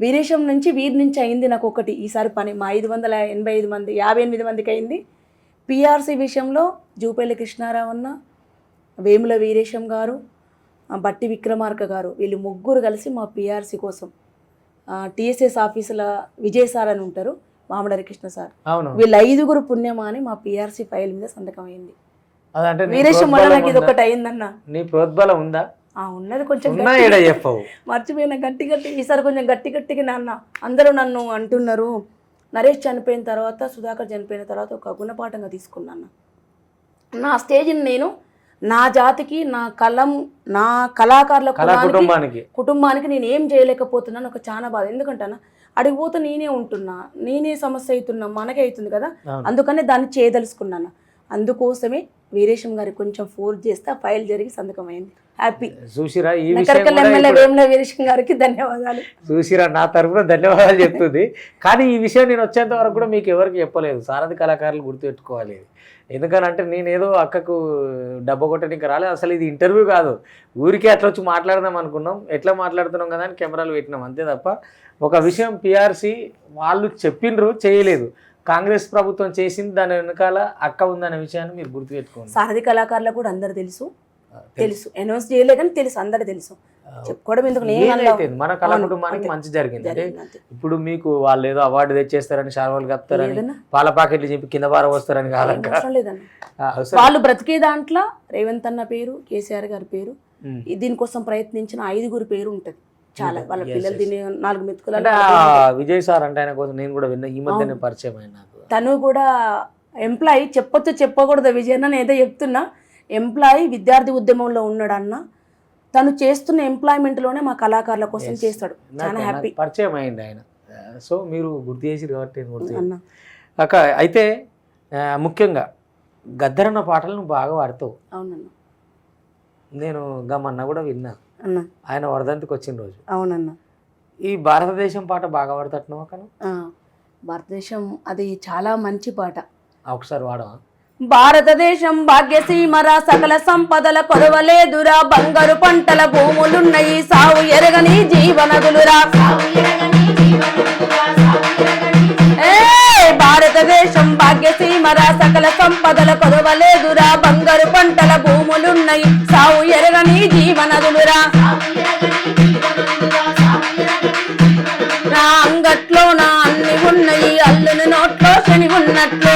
వీరేశం నుంచి వీరి నుంచి అయింది నాకు ఒకటి ఈసారి పని, మా 585 మంది 58 మందికి అయింది. పిఆర్సీ విషయంలో జూపల్లి కృష్ణారావు అన్న, వేముల వీరేశం గారు, బట్టి విక్రమార్క గారు, వీళ్ళు ముగ్గురు కలిసి మా పిఆర్సీ కోసం టీఎస్ఎస్ ఆఫీసుల విజయ్ సార్ అని ఉంటారు, మామిడారి కృష్ణ సార్, వీళ్ళ 5గురు పుణ్యమా అని మా పిఆర్సీ ఫైల్ మీద సంతకం అయింది. వీరేశం వల్ల నాకు ఇది ఒకటి అయిందన్న. నీ ప్రోద్బలం ఉందా? ఉన్నది కొంచెం మర్చిపోయిన గట్టి ఈసారి కొంచెం గట్టిగా నాన్న అందరూ నన్ను అంటున్నారు. నరేష్ చనిపోయిన తర్వాత, సుధాకర్ చనిపోయిన తర్వాత ఒక గుణపాఠంగా తీసుకున్నాను. నా స్టేజ్ని నేను నా జాతికి, నా కళాకారుల కుటుంబానికి నేను ఏం చేయలేకపోతున్నాను. ఒక చాలా బాధ. ఎందుకంటానా అడిగిపోతే నేనే ఉంటున్నా, నేనే సమస్య అవుతున్నా, మనకే అవుతుంది కదా, అందుకనే దాన్ని చేయదలుచుకున్నాను. అందుకోసమే వీరేశం గారికి కొంచెం ఫోర్స్ చేస్తే ఆ ఫైల్ జరిగి సంతకం అయింది. హ్యాపీ. చూసిరా, ఈ వీరేశం గారికి ధన్యవాదాలు. చూసిరా, నా తరఫున ధన్యవాదాలు చెప్తుంది. కానీ ఈ విషయం నేను వచ్చేంత వరకు కూడా మీకు ఎవరికి చెప్పలేదు. సారథి కళాకారులు గుర్తుపెట్టుకోవాలి. ఎందుకనంటే నేనేదో అక్కకు డబ్బు కొట్టడానికి రాలేదు. అసలు ఇది ఇంటర్వ్యూ కాదు, ఊరికే అట్లా వచ్చి మాట్లాడదాం అనుకున్నాం. ఎట్లా మాట్లాడుతున్నాం కదా అని కెమెరాలు పెట్టినాం, అంతే తప్ప ఒక విషయం పిఆర్సీ వాళ్ళు చెప్పిండ్రు, చేయలేదు. కాంగ్రెస్ ప్రభుత్వం చేసింది, దాని వెనకాల అక్క ఉందనే విషయాన్ని మీరు గుర్తుపెట్టుకోండి. సారథి కళాకారులకు కూడా అందరు తెలుసు, అనౌన్స్ చేయలే కానీ తెలుసు, అందరు తెలుసు. చెప్పుకోవడం ఎందుకు, మన కళా కుటుంబానికి మంచి జరిగింది. అంటే ఇప్పుడు మీకు వాళ్ళు ఏదో అవార్డు తెచ్చేస్తారని, షార్వాలు కప్తారని, పాల ప్యాకెట్లు చెప్పి కింద పార వస్తారని కాదన్న. వాళ్ళు బ్రతికే దాంట్లో రేవంత్ అన్న పేరు, కేసీఆర్ గారి పేరు, దీనికోసం ప్రయత్నించిన 5గురు పేరు ఉంటది. చాలా వాళ్ళ పిల్లలు దీన్ని 4 మెతుకులు. విజయ్ సార్ అంటే ఆయన కోసం నేను కూడా విన్నా, ఈ మధ్యనే పరిచయం అయినా. తను కూడా ఎంప్లాయీ, చెప్పొచ్చు చెప్పకూడదు విజయ్ అన్న, ఏదో చెప్తున్నా. ఎంప్లాయీ విద్యార్థి ఉద్యమంలో ఉన్నాడన్న. తను చేస్తున్న ఎంప్లాయ్మెంట్లోనే మా కళాకారుల కోసం చేస్తాడు. చాలా హ్యాపీ. పరిచయం అయింది ఆయన. సో మీరు గుర్తు చేసి కాబట్టి అక్క. అయితే ముఖ్యంగా గద్దరన్న పాటలు నువ్వు బాగా పాడతావు. అవునన్నా. నేను గమన్నా కూడా విన్నా అన్న, ఆయన వర్ధంతికి వచ్చిన రోజు. అవునన్న. ఈ భారతదేశం పాట బాగా పాడుతున్నావు అక్క? భారతదేశం అది చాలా మంచి పాట. ఒకసారి వాడవా? భారతదేశం భాగ్యసీమరా, సకల సంపదల కొదవలేదురా, బంగారు పంటల భూములున్నాయి, సావు ఎరగని జీవనదులురా. భారతదేశం భాగ్యసీమరా, సకల సంపదల కొదవలేదురా, బంగారు పంటల భూములున్నాయి, సావు ఎరగని జీవనదులురా. నా అంగట్లో నా అన్ని ఉన్నాయి, అల్లుని నోట్లో శని ఉన్నట్లు,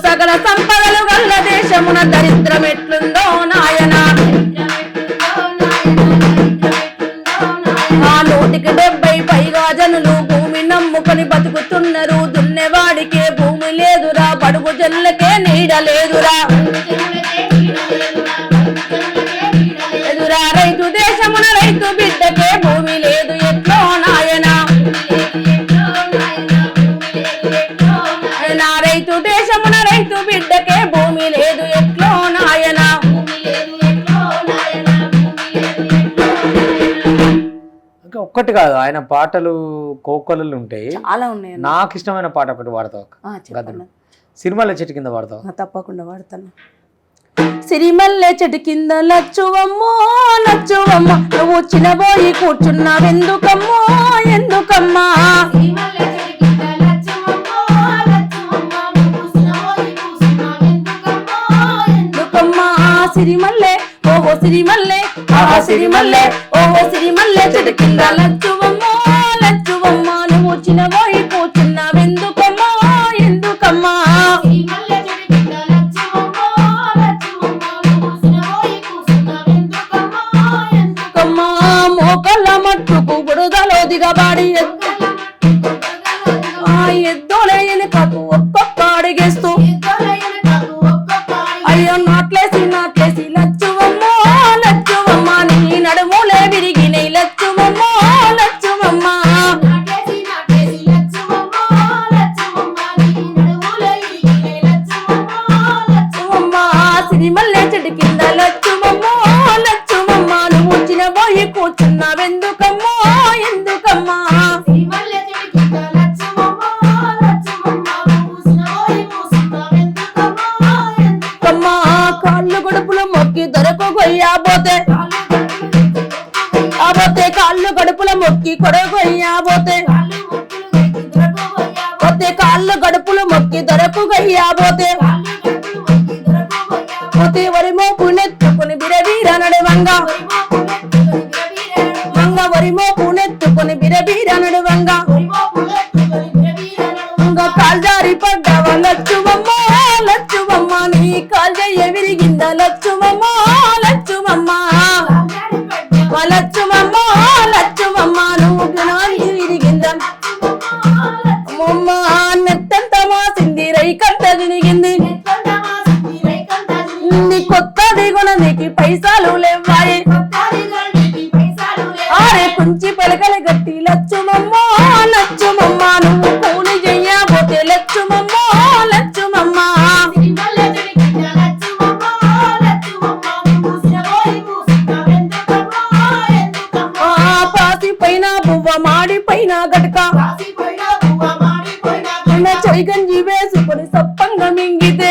సకల సంపదలు గల్ల దేశమున దరిద్రం ఎట్లుందో నాయన. ఆ 170 పైగా జనులు భూమి నమ్ముకొని బతుకుతున్నారు, దున్నేవాడికే భూమి లేదురా, బడుగు జనులకే నీడ లేదురా. ఎదురా రైతు దేశమున రైతు బిడ్డకే భూమి లేదు ఎట్లో నాయన. నా రైతు దేశమున రైతు బిడ్డకే భూమి లేదు ఎట్లో నాయన. ఇంకా ఒక్కటి కాదు, ఆయన పాటలు కోకొలలు ఉంటాయి, చాలా ఉన్నాయి. నాకు ఇష్టమైన పాట ఒకటి వాడతావు. సిరిమల్లె చెట్టు కింద వాడతావు? తప్పకుండా వాడతాను. సిరిమల్లె చెట్టు కింద లచ్చువమ్మో లచ్చువమ్మ, నువ్వు చిన్నబోయి కూర్చున్నావెందుకమ్మో ఎందుకమ్మా. సిరిమల్లె ఓహో సిరిమల్లె, ఆహా సిరిమల్లె ఓహో సిరిమల్లె, చెట్టు కింద లచ్చువమ్మో లచ్చువమ్మ, నువ్వు చిన్నబోయి కూర్చున్నావెందుకమ్మో ఎందుకమ్మా. మోకళ్ళ మట్టుకు బురదలో దిగబాడి ఎద్దోలే ఎనుకకు ఒక్కొక్క అడిగేస్తూ, అయ్యో నాట్లేసి లచ్చువమ్మో లచ్చువమ్మ, నీ నడుములే విరిగినై లచ్చువమ్మో లచ్చువమ్మ. కొయ్యబోతే పోతే కాళ్ళు గడుపుల మొక్కి కొడగొయ్యబోతే పోతే కాళ్ళు గడుపులు మొక్కి దొరకు గయ్యబోతే పోతే వరి మోపు నెత్తుకుని బిరబీర నడువంగ వంగ వరి మోపు నెత్తుకుని బిరబీర నడువంగ కాల్జారి పడ్డవ లచ్చుమమ్మ లచ్చుమమ్మ నీ కాల్జయ్య విరిగింద లచ్చుమమ్మ లచ్చుమమ్మ లచ్చుమమ్మ లచ్చుమమ్మ నువ్వు నాలుగు విరిగింద అమ్మమ్మ నెత్తంత మాసింది రైకంత తిరిగింది నీ కొత్తది గుణనికి పైసలు లేవాయి ఆరే కుంచి పలకలు గట్టి లచ్చుమమ్మ లచ్చుమమ్మ నువ్వు కూలి చెయ్యబోతే లచ్చుమమ్మ లచ్చుమమ్మ పాసి పైన బువ్వ మాడి పైన గటక చలిగంజి వేసుకొని సప్పంగా మింగితే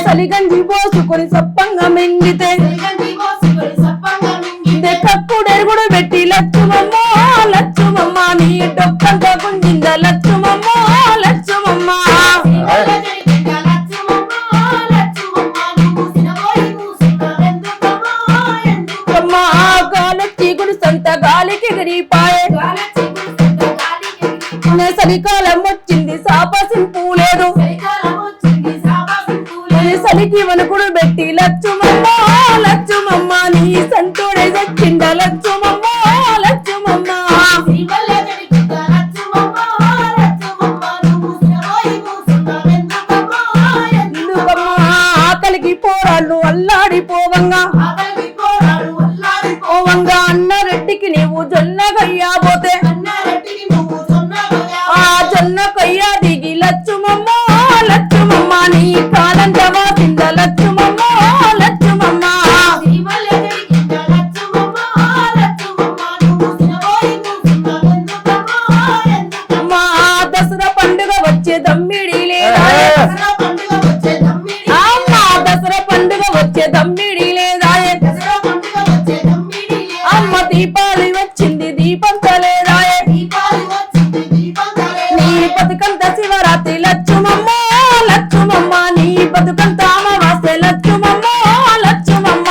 చలిగంజి పోసుకొని సప్పంగా మింగితే కక్కుడెరుగుడు పెట్టి లచ్చుమమ్మ లచ్చుమమ్మ నీ డొక్కంత గుంజింద లచ్చుమమ్మ లచ్చుమమ్మ గాలొచ్చి గుడిసంత గాలికి ఎగిరిపాయే చలికాలం వచ్చింది సాపసింపు లేదు చలికి వణుకుడు పెట్టి లచ్చుమమ్మ లచ్చుమమ్మ నీ సంతోడే చచ్చింద లచ్చుమమ్మ లచ్చుమమ్మ ఆకలికి పోరాళ్ళు అల్లాడిపోవంగా ఓవంగా అన్న రెడ్డికి నీవు జొన్న గయ్యాబోతే ఆ జొన్న కొయ్యా దిగి లచ్చుమమ్మ లచ్చుమమ్మ నీ కాలంత వాసింద లచ్చుమమ్మ లచ్చుమమ్మ మా దసరా పండుగ వచ్చే దమ్మిడి లేదా దసరా పండుగ వచ్చే దమ్మిడి లేదా అమ్మ దీపావళి వచ్చింది దీపంత లేదా నీ బతుకంత శివరాత్రి లచ్చుమమ్మ లచ్చుమమ్మ నీ బతుకంత అమావాస్య లచ్చుమమ్మ లచ్చుమమ్మ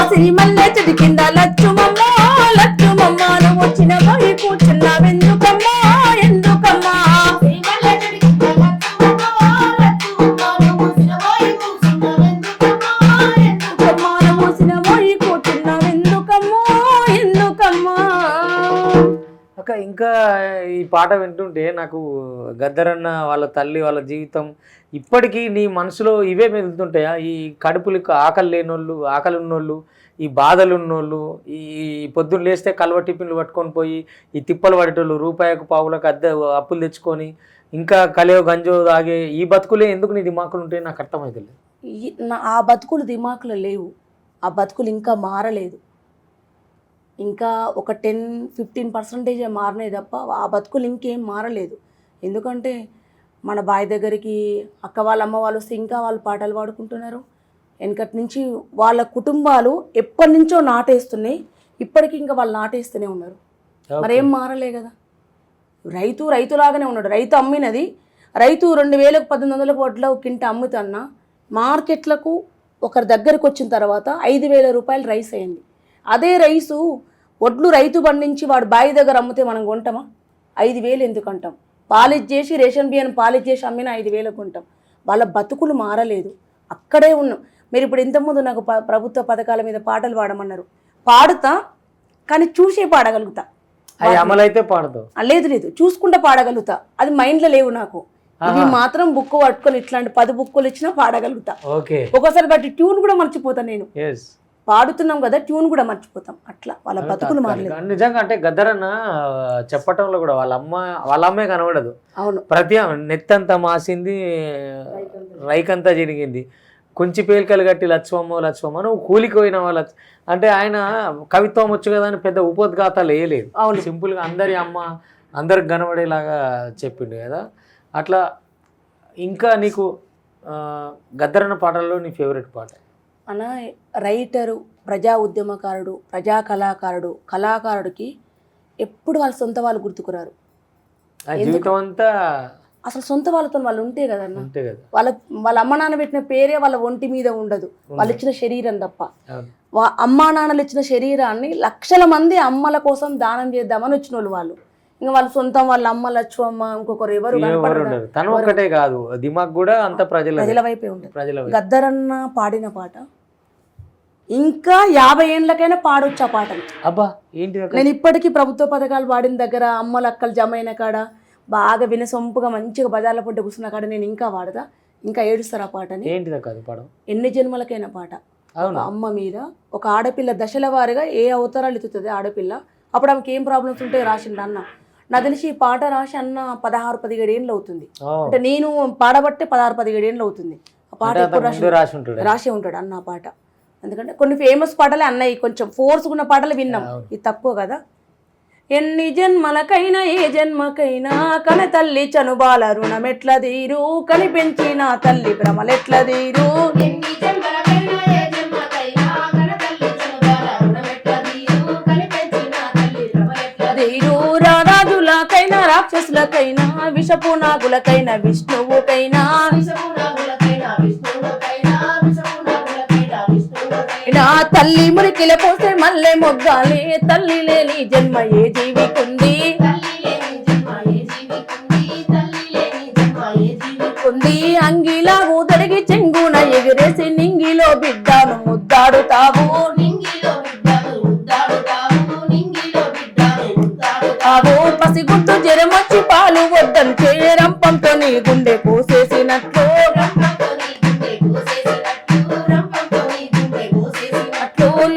సిరిమల్లె చెట్టు కింద లచ్చుమమ్మ లచ్చుమమ్మ నువ్వు వచ్చిన పోయి కూర్చున్నావెందుకమ్మా ఎందుకమ్మా అక్క ఇంకా ఈ పాట వింటుంటే నాకు గద్దరన్న వాళ్ళ తల్లి వాళ్ళ జీవితం ఇప్పటికీ నీ మనసులో ఇవే మెదులుతుంటాయా? ఈ కడుపులకు ఆకలి లేనోళ్ళు, ఆకలి ఉన్నోళ్ళు, ఈ బాధలు ఉన్నోళ్ళు, ఈ పొద్దున్న లేస్తే కల్వ టిఫిన్లు పట్టుకొని పోయి ఈ తిప్పలు పడేటోళ్ళు, రూపాయకు పావులకు అద్దె అప్పులు తెచ్చుకొని ఇంకా కలియో గంజో తాగే ఈ బతుకులే ఎందుకు నీ దిమాకులు ఉంటాయి నాకు అర్థమవుతుంది. ఆ బతుకులు దిమాకులు లేవు, ఆ బతుకులు ఇంకా మారలేదు. ఇంకా ఒక 10-15% మారినాయి తప్ప ఆ బతుకులు ఇంకేం మారలేదు. ఎందుకంటే మన బాయ్ దగ్గరికి అక్క వాళ్ళ అమ్మ వాళ్ళు వస్తే ఇంకా వాళ్ళు పాటలు పాడుకుంటున్నారు. వెనకటి నుంచి వాళ్ళ కుటుంబాలు ఎప్పటి నుంచో నాటేస్తున్నాయి, ఇప్పటికీ ఇంకా వాళ్ళు నాటేస్తూనే ఉన్నారు. మరేం మారలే కదా. రైతులాగానే ఉన్నాడు. రైతు అమ్మినది రైతు 2000కు 1800కు వడ్ల కింట అమ్ముతున్నా మార్కెట్లకు ఒకరి దగ్గరికి వచ్చిన తర్వాత 5000 రూపాయలు రైస్ అయ్యింది. అదే రైసు వడ్లు రైతు పండించి వాడు బావి దగ్గర అమ్మితే మనం కొంటామా? 5000 ఎందుకు అంటాం? పాలిష్ చేసి రేషన్ బియ్యం పాలిష్ చేసి అమ్మిన 5000 కొంటాం. వాళ్ళ బతుకులు మారలేదు, అక్కడే ఉన్నాం. మీరు ఇప్పుడు ఇంతకుముందు నాకు ప్రభుత్వ పథకాల మీద పాటలు పాడమన్నారు, పాడుతా కానీ చూసే పాడగలుగుతా. అమలైతే పాడతావు? లేదు చూసుకుంటా పాడగలుగుతా. అది మైండ్లో లేవు నాకు. ఇవి మాత్రం బుక్ పట్టుకొని ఇట్లాంటి 10 బుక్కులు ఇచ్చినా పాడగలుగుతా. ఒకసారి బట్టి ట్యూన్ కూడా మర్చిపోతా. నేను పాడుతున్నాం కదా, ట్యూన్ కూడా మర్చిపోతాం. అట్లా వాళ్ళ బతుకులు మారలేదు. నిజంగా అంటే గద్దరన్న చెప్పటంలో కూడా వాళ్ళ అమ్మే కనబడదు. అవును, ప్రతి నెత్తంతా మాసింది, రైకంతా జరిగింది, కొంచెం పేలికలు కట్టి లక్ష్మమ్మ నువ్వు కూలికి పోయిన వాళ్ళ అంటే ఆయన కవిత్వం వచ్చు కదా అని పెద్ద ఉపోద్ఘాతాలు వేయలేదు. అవును, సింపుల్గా అందరి అమ్మ అందరికి కనబడేలాగా చెప్పిండు కదా. అట్లా ఇంకా నీకు గద్దరన్న పాటల్లో నీ ఫేవరెట్ పాట? అన్న రైటరు, ప్రజా ఉద్యమకారుడు, ప్రజా కళాకారుడికి ఎప్పుడు వాళ్ళ సొంత వాళ్ళు గుర్తుకురారు. జీవితం అంతా అసలు సొంత వాళ్ళతో వాళ్ళు ఉంటే కదన్న, అంతే కదా. వాళ్ళ అమ్మ నాన్న పెట్టిన పేరే వాళ్ళ ఒంటి మీద ఉండదు, వాళ్ళు ఇచ్చిన శరీరం తప్ప. అవును. అమ్మా నాన్నలు ఇచ్చిన శరీరాన్ని లక్షల మంది అమ్మల కోసం దానం చేద్దామని వచ్చిన వాళ్ళు. ఇంకా వాళ్ళ సొంతం వాళ్ళ అమ్మ లక్ష్మమ్మ ఇంకొకరు ఎవరు ఉండరు. తను ఒక్కటే కాదు, దిమాగ్ కూడా అంత ప్రజల వైపే ఉంటుంది. గద్దరన్న పాడిన పాట ఇంకా 50 ఏళ్ళకైనా పాడొచ్చు ఆ పాటను. అబ్బా ఏంటి? నేను ఇప్పటికీ ప్రభుత్వ పథకాలు పాడిన దగ్గర, అమ్మల అక్కలు జమ అయిన కాడ, బాగా వినసొంపుగా మంచిగా బజార్ల పొంటి కూర్చున్న కాడ నేను ఇంకా వాడతా, ఇంకా ఏడుస్తారు ఆ పాటని. ఏంటిదా కాదు పాట? ఎన్ని జన్మలకైనా పాట. అమ్మ మీద ఒక ఆడపిల్ల దశల వారిగా ఏ అవతారాలు ఎత్తుతుంది ఆడపిల్ల, అప్పుడు ఆమెకి ఏం ప్రాబ్లమ్స్ ఉంటాయో రాసిండు అన్న. నాకు తెలిసి ఈ పాట రాసి అన్న 16-17 ఏళ్ళు అవుతుంది. అంటే నేను పాడబట్టే 16-17 ఏళ్ళు అవుతుంది. ఆ పాట ఎప్పుడు రాసే ఉంటాడు అన్న పాట. ఎందుకంటే కొన్ని ఫేమస్ పాటలే అన్నయ్య, కొంచెం ఫోర్స్ ఉన్న పాటలు విన్నాం, ఇది తక్కువ కదా. ఎన్ని జన్మలకైనా ఏ జన్మకైనా కన తల్లి చనుబాల రుణమెట్ల తీరు, కనిపెంచిన తల్లి భ్రమలెట్ల తీరు. రారాజులకైనా రాక్షసులకైనా విషపు నాగులకైనా విష్ణువుకైనా నా తల్లి మురికిల పోసే మల్లె మొగ్గాలే, తల్లి లేని జన్మ ఏ జీవికుంది. అంగిలా ఊదడిగి చెంగున ఎగిరేసి నింగిలో బిడ్డను ముద్దాడుతావు. పసిగుడ్డు జరమొచ్చి పాలు వద్దంటే రంపంతో నీ గుండె కోసేసినట్లు,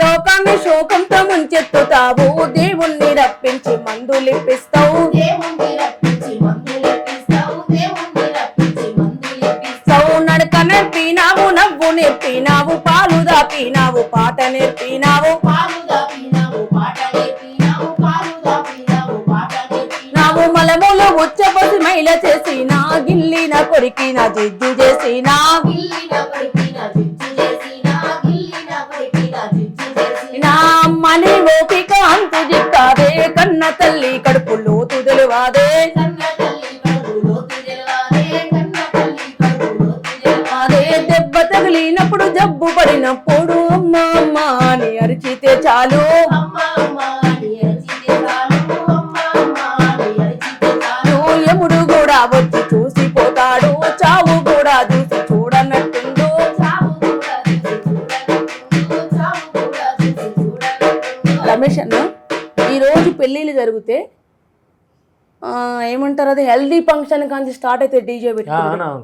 లోకాన్ని శోకంతో ముంచెత్తుతావు. దేవుణ్ణి రప్పించి మందులిప్పిస్తావు. నడక నేర్పినావు, నవ్వు నేర్పినావు, పాలు దాపినావు, పాట నేర్పినావు. నావు మలములు ఉచ్చబసి మైల చేసిన, గిల్లిన కొరికిన జిజ్జు చేసిన, నా అమ్మని ఓపిక అంతు జిక్కాదే, కన్న తల్లి కడుపు లోతు తెలివాదే. అదే దెబ్బ తగిలినప్పుడు జబ్బు పడినప్పుడు అమ్మ అమ్మ అని అరిచితే చాలు. యముడు కూడా వచ్చి చూసిపోతాడు, చావు కూడా చూసి చూడనట్టుండు. రమేష్ అన్న, ఈరోజు పెళ్ళిళ్ళు జరిగితే ఏమంటారు, అది హెల్దీ ఫంక్షన్ కానీ స్టార్ట్ అయితే డీజే పెట్టుకుంటారు.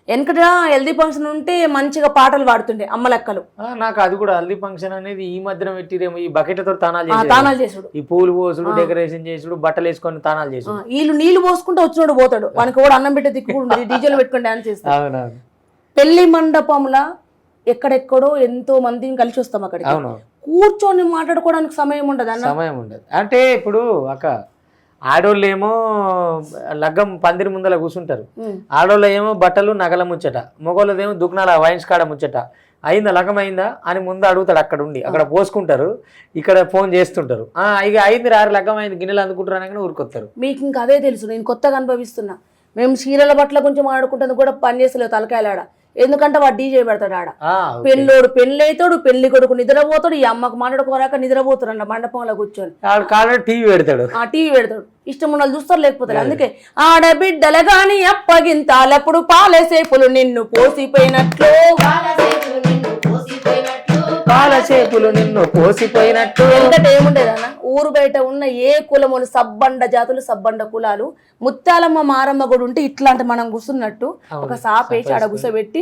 వెనకట హెల్దీ ఫంక్షన్ ఉంటే మంచిగా పాటలు పాడుతుండే అమ్మలక్కలు. నాకు అది కూడా హెల్దీ ఫంక్షన్ అనేది ఈ మధ్యన పెట్టిరేమో, ఈ బకెట్తో తానాలు చేసుడు, ఈ పూలు పోసుడు, డెకరేషన్ చేసుడు, బట్టలు వేసుకొని తానాలు చేసుడు. వీళ్ళు నీళ్లు పోసుకుంటూ వచ్చినోడు పోతాడు, వానికి కూడా అన్నం పెట్టే దిక్కు ఉండదు, డీజేలు పెట్టుకుని డాన్స్ చేస్తాడు. పెళ్లి మండపంలా ఎక్కడెక్కడో ఎంతో మందిని కలిసి వస్తాం, అక్కడ కూర్చొని మాట్లాడుకోవడానికి సమయం ఉండదు అన్న. సమయం ఉండదు అంటే ఇప్పుడు ఆడోళ్ళు ఏమో లగ్గం పందిరి ముందర కూర్చుంటారు, ఆడోళ్ళు ఏమో బట్టలు నగల ముచ్చట, మగోళ్ళదేమో దుకాణాల వైన్స్ కాడ ముచ్చట. అయిందా లగ్గం అయిందా అని ముందు అడుగుతాడు, అక్కడ ఉండి అక్కడ పోసుకుంటారు, ఇక్కడ ఫోన్ చేస్తుంటారు. ఇక అయింది రారు లగ్గం అయింది గిన్నెలు అందుకుంటారు అనగానే ఊరుకొస్తారు. మీకు ఇంకా అదే తెలుసు, నేను కొత్తగా అనుభవిస్తున్నా. మేము చీరల బట్టల గురించి మాట్లాడుకుంటుంది కూడా పని చేస్తలేవు తలకాయలాడ, ఎందుకంటే వాడు డీజే పెడతాడు ఆడ. పెళ్ళోడు పెళ్ళైతాడు, పెళ్లి కొడుకు నిద్రపోతాడు, ఈ అమ్మకు మాట్లాడుకోరాక నిద్రపోతాడు అంట మండపంలో కూర్చొని. టీవీ పెడతాడు, టీవీ పెడతాడు, ఇష్టం ఉన్న చూస్తారు లేకపోతే. అందుకే ఆడబిడ్డల గాని అప్పగింతాలప్పుడు పాలసేపులు నిన్ను పోసిపోయినట్లు, పాలసేపులు నిన్ను పోసిపోయినట్టు. ఎందుకంటే ఏముండేదన్న, ఊరు బయట ఉన్న ఏ కులములు సబ్బండ జాతులు, సబ్బండ కులాలు, ముత్యాలమ్మ మారమ్మ కూడా ఉంటే ఇట్లాంటి మనం కూర్చున్నట్టు ఒక సాపేసి ఆడ గుసబెట్టి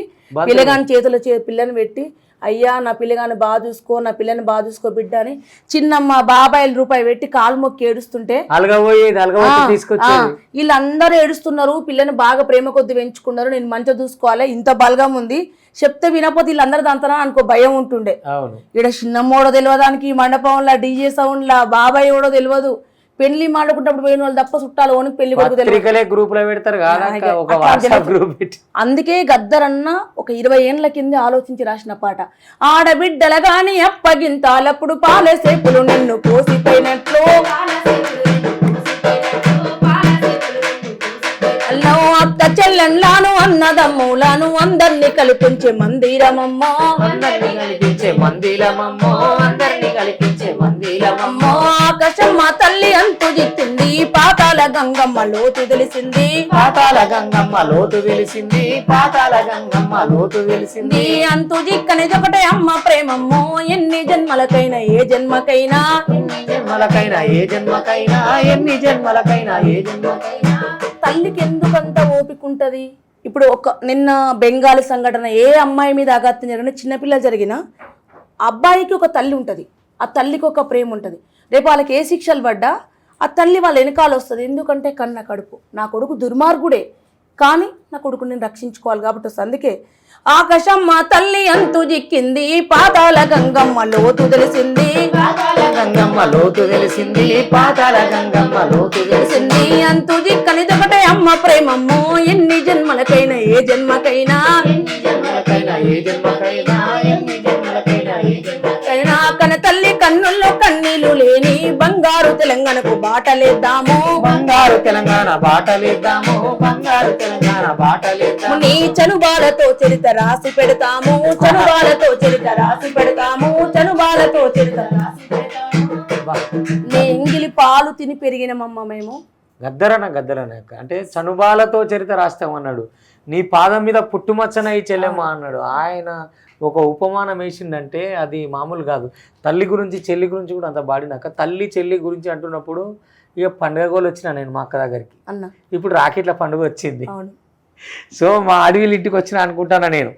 పిల్లగాని చేతుల పిల్లని పెట్టి, అయ్యా నా పిల్లగాని బాగా చూసుకో, నా పిల్లని బాగా చూసుకో బిడ్డ అని చిన్నమ్మ బాబాయిల రూపాయి పెట్టి కాలు మొక్కి ఏడుస్తుంటే వీళ్ళందరూ ఏడుస్తున్నారు, పిల్లని బాగా ప్రేమ కొద్ది పెంచుకున్నారు, నేను మంచిగా చూసుకోవాలి, ఇంత బలగం ఉంది చెప్తే వినపోతే వీళ్ళందరూ దాంతనా అనుకో భయం ఉంటుండే. ఇక్కడ చిన్నమ్మోడో తెలియదానికి, మండపంలో డీజే సౌండ్లా బాబాయ్ కూడా తెలియదు, పెళ్లి మాడుకుంటప్పుడు పోయిన వాళ్ళు తప్ప చుట్టాలు ఓని పెళ్లి కొడుకు తెలియదు. పత్రికలే గ్రూప్ లో పెడతారు కాదా, ఒక వాట్సాప్ గ్రూప్ పెట్టి. అందుకే గద్దరన్న ఒక 20 ఏండ్ల కింద ఆలోచించి రాసిన పాట. ఆడబిడ్డల గాని అప్పగింతాలప్పుడు పాలసేపులు నిన్ను పోసిపోయినట్లు అత్త చెల్లెన్లాను అన్నదమ్ములను అందరినీ కల్పించే మందిరమమ్మో, అందరినీ కల్పించే మందిరమమ్మో, అందరినీ కల్పించే మందిరమమ్మో. ఆకాశమ్మ తల్లి అంతు జిత్తింది, పాతాల గంగమ్మ లోతు తెలిసింది, పాతాల గంగమ్మ లోతు వెలిసింది, పాతాల గంగమ్మ లోతు వెలిసింది. అంతు జిక్కనిదొకటే అమ్మ ప్రేమమ్మో, ఎన్ని జన్మలకైనా ఏ జన్మకైనా, ఎన్ని జన్మలకైనా ఏ జన్మకైనా, ఎన్ని జన్మలకైనా ఏ జన్మకైనా. తల్లికి ఎందుకంత ఓపిక ఉంటది? ఇప్పుడు నిన్న బెంగాలీ సంఘటన, ఏ అమ్మాయి మీద ఆఘాతం జరిగినా, చిన్నపిల్లలు జరిగినా అబ్బాయికి ఒక తల్లి ఉంటుంది, ఆ తల్లికి ఒక ప్రేమ ఉంటుంది. రేపు వాళ్ళకి ఏ శిక్షలు పడ్డా ఆ తల్లి వాళ్ళ వెనకాల వస్తుంది. ఎందుకంటే కన్న కడుపు, నా కొడుకు దుర్మార్గుడే కానీ నా కొడుకు నేను రక్షించుకోవాలి కాబట్టి వస్తుంది. అందుకే ఆకాశమ్మ తల్లి అంతు జిక్కింది, పాతాల గంగమ్మ లోతు తెలిసింది, పాతాల గంగమ్మ లోతు తెలిసింది, పాతాల గంగమ్మ లోతు తెలిసింది. అంతు జిక్కనిదొకటే అమ్మ ప్రేమమ్మో, ఎన్ని జన్మలకైనా ఏ జన్మకైనా, ఎన్ని జన్మలకైనా ఏ జన్మకైనా, ఎన్ని జన్మలకైనా ఏ జన్మకైనా. కన తల్లి కన్నుల్లో కన్నీళ్లు లేని బంగారు తెలంగాణకు బాటలేద్దాము, బంగారు తెలంగాణ బాటలేద్దాము, బంగారు తెలంగాణ బాటలేద్దాము. నీ చనుబాలతో చరిత రాసి పెడతాము, చనుబాలతో చరిత రాసి పెడతాము, చనుబాలతో చరిత రాసి పెడతాము. నీ ఎంగిలి పాలు తిని పెరిగినమమ్మ మేము. గద్దరన అంటే చనుబాలతో చరిత రాస్తామన్నాడు. నీ పాదం మీద పుట్టుమచ్చన ఈ చెల్లెమ్మ అన్నాడు. ఆయన ఒక ఉపమానం వేసిందంటే అది మామూలు కాదు. తల్లి గురించి చెల్లి గురించి కూడా అంత బాడినాక తల్లి చెల్లి గురించి అంటున్నప్పుడు ఇక పండుగ గోలు వచ్చిన నేను మా అక్క దగ్గరికి అన్న, ఇప్పుడు రాకెట్ల పండుగ వచ్చింది. అవును, సో మా అడవిలు ఇంటికి వచ్చిన అనుకుంటానా నేను.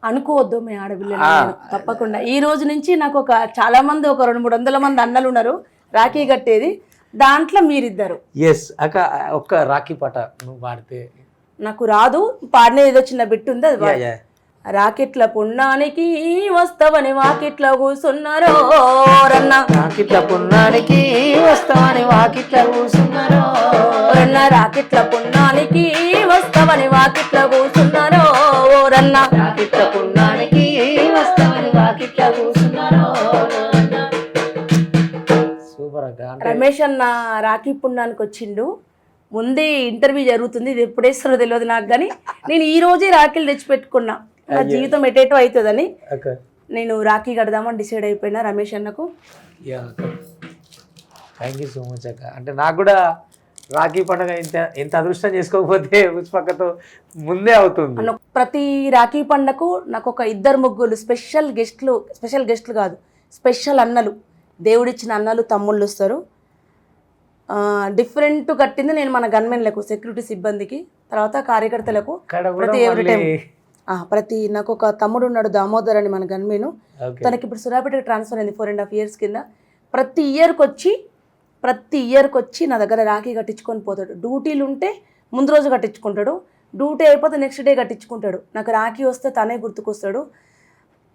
అనుకోవద్దు మీ ఆడపిల్లలు, తప్పకుండా ఈ రోజు నుంచి నాకు చాలా మంది, ఒక 200-300 మంది అన్నలు ఉన్నారు రాఖీ కట్టేది. దాంట్లో మీరిద్దరు. ఎస్ అక్క, ఒక్క రాఖీ పాట నువ్వు పాడితే. నాకు రాదు, పాడిన ఏదో చిన్న బిట్టు ఉంది అది పాడు. రాకెట్ల పుణ్యానికి వస్తావని వాకిట్ల కూసున్నారో రన్న, రాకెట్ల పుణ్యానికి వస్తావని వాకిట్ల కూసున్నారో రన్న, రాకెట్ల పుణ్యానికి వస్తావని వాకిట్ల కూసున్నారో రన్న, రాకెట్ల పుణ్యానికి వస్తావని వాకిట్ల కూసున్నారో. సూపర్ అక్క. రమేష్ అన్న రాఖీ పుణ్యానికి వచ్చిండు. ముందే ఇంటర్వ్యూ జరుగుతుంది, ఇది ఎప్పుడు వేస్తారో తెలియదు నాకు, కానీ నేను ఈ రోజే రాఖీలు తెచ్చిపెట్టుకున్నా. నా జీవితం ఎటేటో అవుతుందని నేను రాఖీ కడదామని డిసైడ్ అయిపోయినా రమేష్ అన్నకు. థ్యాంక్ యూ సో మచ్ అక్క. అంటే నాకు కూడా రాఖీ పండుగ ఎంత అదృష్టం చేసుకోకపోతే పుష్పక్కతో ముందే అవుతుంది. ప్రతి రాఖీ పండుగకు నాకు ఒక 2-3 స్పెషల్ గెస్ట్లు కాదు, స్పెషల్ అన్నలు, దేవుడిచ్చిన అన్నలు తమ్ముళ్ళు వస్తారు. డిఫరెంట్ కట్టింది నేను మన గన్మెన్లకు, సెక్యూరిటీ సిబ్బందికి, తర్వాత కార్యకర్తలకు. ప్రతి నాకు ఒక తమ్ముడు ఉన్నాడు దామోదర్ అని, మన గన్మెను. తనకి ఇప్పుడు సూర్యాపేటకి ట్రాన్స్ఫర్ అయింది 4.5 years కింద. ప్రతి ఇయర్కి వచ్చి నా దగ్గర రాఖీ కట్టించుకొని పోతాడు. డ్యూటీలు ఉంటే ముందు రోజు కట్టించుకుంటాడు, డ్యూటీ అయిపోతే నెక్స్ట్ డే కట్టించుకుంటాడు. నాకు రాఖీ వస్తే తనే గుర్తుకొస్తాడు.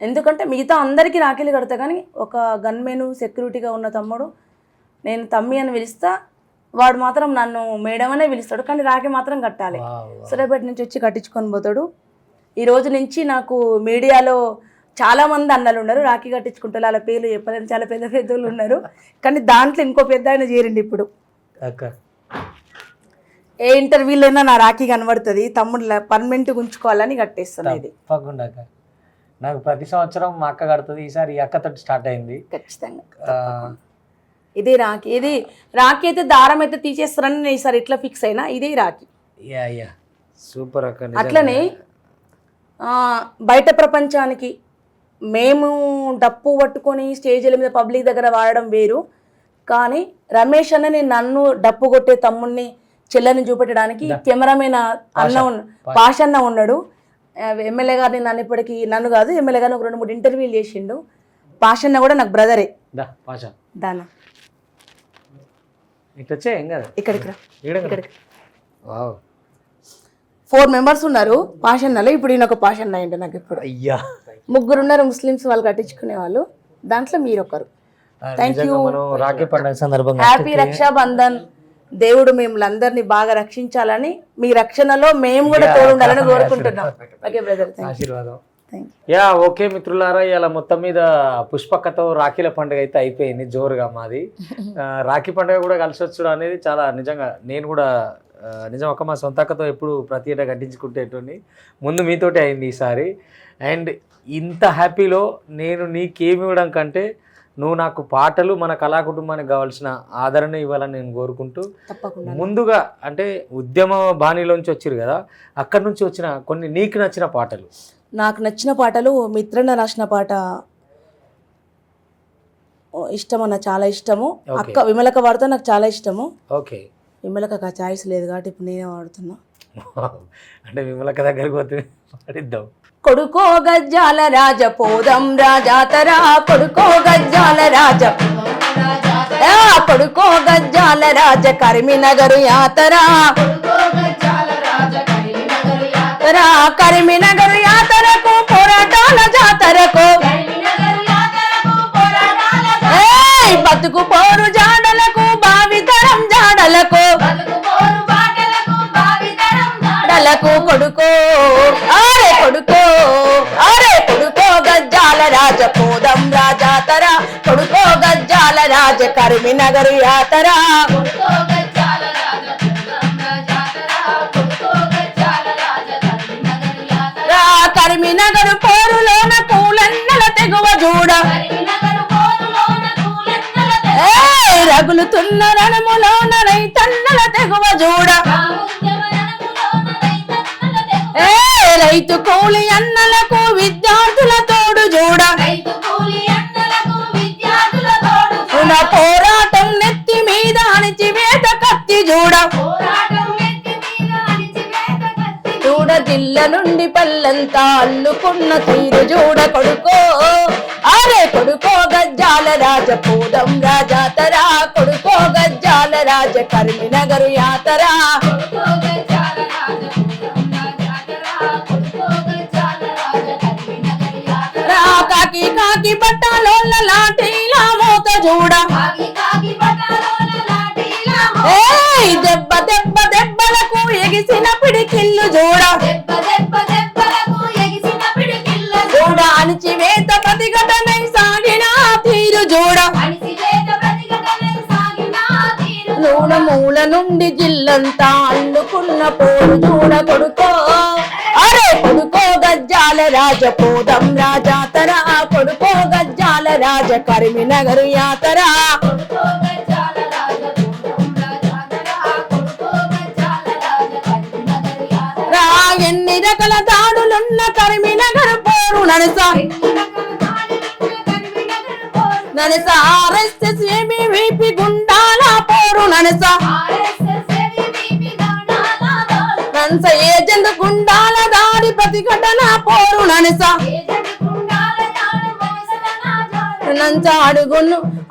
ఎందుకంటే మిగతా అందరికీ రాఖీలు కడతా, కానీ ఒక గన్మెను సెక్యూరిటీగా ఉన్న తమ్ముడు, నేను తమ్మి అని పిలుస్తా, వాడు మాత్రం నన్ను మేడం అనే పిలుస్తాడు, కానీ రాఖీ మాత్రం కట్టాలి. సూర్యాపేట నుంచి వచ్చి కట్టించుకొని పోతాడు. ఈ రోజు నుంచి నాకు మీడియాలో చాలా మంది అన్నలు ఉన్నారు రాఖీ కట్టించుకుంటారు, వాళ్ళ పేర్లు చెప్పలేని చాలా పెద్ద పెద్దలు ఉన్నారు, కానీ దాంట్లో ఇంకో పెద్ద ఆయన చేరండి. ఇప్పుడు ఏ ఇంటర్వ్యూలైనా నా రాఖీ కనబడుతుంది, తమ్ముడు పర్మనెంట్గా ఉంచుకోవాలని కట్టేస్తాను. ఇది తప్పకుండా నాకు ప్రతి సంవత్సరం మా అక్క కడుతుంది, ఈసారి ఈ అక్కతో స్టార్ట్ అయింది ఖచ్చితంగా. ఇదే రాఖీ, ఇది రాఖీ అయితే దారం అయితే తీసేస్తారని నేను ఈసారి ఇట్లా ఫిక్స్ అయినా, ఇదే రాఖీ. సూపర్ అక్క. అట్లనే బయట ప్రపంచానికి మేము డప్పు పట్టుకొని స్టేజీల మీద పబ్లిక్ దగ్గర వాడడం వేరు, కానీ రమేష్ అన్నని నన్ను డప్పు కొట్టే తమ్ముడిని చెల్లెని చూపెట్టడానికి కెమెరామెన్ అన్న పాషన్న ఉన్నాడు. ఎమ్మెల్యే గారిని నన్ను ఇప్పటికీ, నన్ను కాదు ఎమ్మెల్యే గారిని ఒక 2-3 ఇంటర్వ్యూలు చేసిండు. పాషన్న కూడా నాకు బ్రదరే. దానా ఇక్కడికి 4 members ఉన్నారు పాషన్నలో. ఇప్పుడు ఈయన ఒక పాషన్న అయ్యండి నాకు. ఇప్పుడు 3 ఉన్నారు ముస్లిమ్స్, వాళ్ళు కట్టించుకునే వాళ్ళు. దాంట్లో మీరు ఒకరు. Thank you. మనం రాఖీ పండుగ సందర్భంగా హ్యాపీ రక్షాబంధన్. దేవుడు మిమ్మల్ని అందరినీ బాగా రక్షించాలని, మీ రక్షణలో మేము కూడా తోడుండాలని కోరుకుంటున్నాం. ఓకే బ్రదర్, ఆశీర్వాదం. థ్యాంక్ యా ఓకే మిత్రులారా, ఇలా మొత్తం మీద పుష్పకతో రాఖీల పండుగ అయితే అయిపోయింది జోరుగా మాది. రాఖీ పండుగ కూడా కలిసి వచ్చుడు అనేది చాలా నిజంగా నేను కూడా నిజం ఒక మా సొంత అక్కతో ఎప్పుడు ప్రతి ఏటా కట్టించుకుంటేటోని, ముందు మీతోటి అయింది ఈసారి. అండ్ ఇంత హ్యాపీలో నేను నీకేమి ఇవ్వడం కంటే నువ్వు నాకు పాటలు, మన కళా కుటుంబానికి కావాల్సిన ఆదరణ ఇవ్వాలని నేను కోరుకుంటూ, తప్పకుండా ముందుగా అంటే ఉద్యమ బాణిలోంచి వచ్చిరు కదా, అక్కడి నుంచి వచ్చిన కొన్ని నీకు నచ్చిన పాటలు. నాకు నచ్చిన పాటలు మిత్రన్న రాసిన పాట ఇష్టం అన్న, చాలా ఇష్టము. అక్క విమలక వాడితే నాకు చాలా ఇష్టము. ఓకే, విమలక చాయిస్ లేదు కాబట్టి ఇప్పుడు నేనే వాడుతున్నా. అంటే విమలక దగ్గరికి పోతే పాడిద్దాం. కొడుకో గజ్జాల రాజ పోదం రాజాతరా, కొడుకో గజ్జాల రాజ, కొడుకో గజ్జాల రాజ కరిమినగరు యాతరా, కరిమినగరు యాతరకు పోరాటాల జాతరకు, బతుకు పోరు జాడలకు భావితరం జాడలకు, కొడుకో అరే కొడుకో అరే కొడుకో గజ్జాల రాజ పోదం రాజాతరా, కొడుకో గజ్జాల రాజ కరిమినగరు యాతరా, కరిమినగరు పోరులోన పూలన్నల తెగువ చూడ, రగులుతున్న రణములోన రైతన్నల తెగువ చూడ, రైతు కూలి అన్నలకు విద్యార్థుల తోడు చూడ, పోరాటం నెత్తి మీద అణిచివేత కత్తి చూడ, చూడ జిల్ల నుండి పల్లంతా అల్లుకున్న తీరు చూడ, కొడుకో అరే కొడుకో గజ్జాల రాజ పోదం రాజాతరా, కొడుకో గజ్జాల రాజ కరిమినగరు యాతరా, కాకి కాకి బట్టలోళ్ళ లాఠీల మోత చూడ, దెబ్బ దెబ్బ దెబ్బలకు ఎగిసిన పిడికిల్లు చూడ, చూడ అణిచివేత ప్రతిఘటనై సాగిన తీరు చూడ, నూనె మూల నుండి జిల్లంతా అల్లుకున్న పోరు చూడ, కొడుకో అరే కొడుకో గజ్జాల రాజ పోదం రాజాతరా, కొడుకో గజ్జాల రాజ కరిమినగరు యాతరా, ఎన్ని రకాల దాడులున్న కరిమినగరు పోరు నడుసా నడుసా, ఆర్ఎస్ఎస్ ఏబీవీపీ గుండాల పోరు నడుసా, నన్స ఏజెంట్ గుండాల దాడి ప్రతిఘటన పోరు నడుసా, నంచ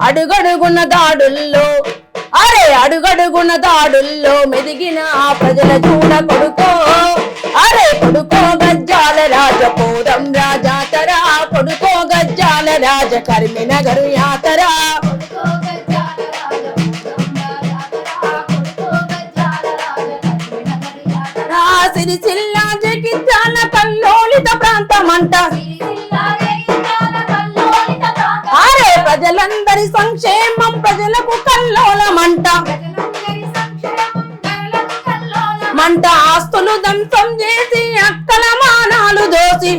అడుగడుగున్న దాడుల్లో అరే అడుగడుగున్న దాడుల్లో మెదిగిన ఆ ప్రజల చూడ, కొడుకో అరే కొడుకో గజ్జాల రాజ పోదం రాజాతరా, కొడుకో గజ్జాల రాజ కరిమినగరు యాతరా, సిరిసిల్ల జగిత్యాల కల్లోలిత ప్రాంతమంట, అరే ప్రజలందరి సంక్షేమం ప్రజలకు కల్లోలమంట, మంట ఆస్తులు ధ్వంసం చేసి అక్కల మానాలు దోసి,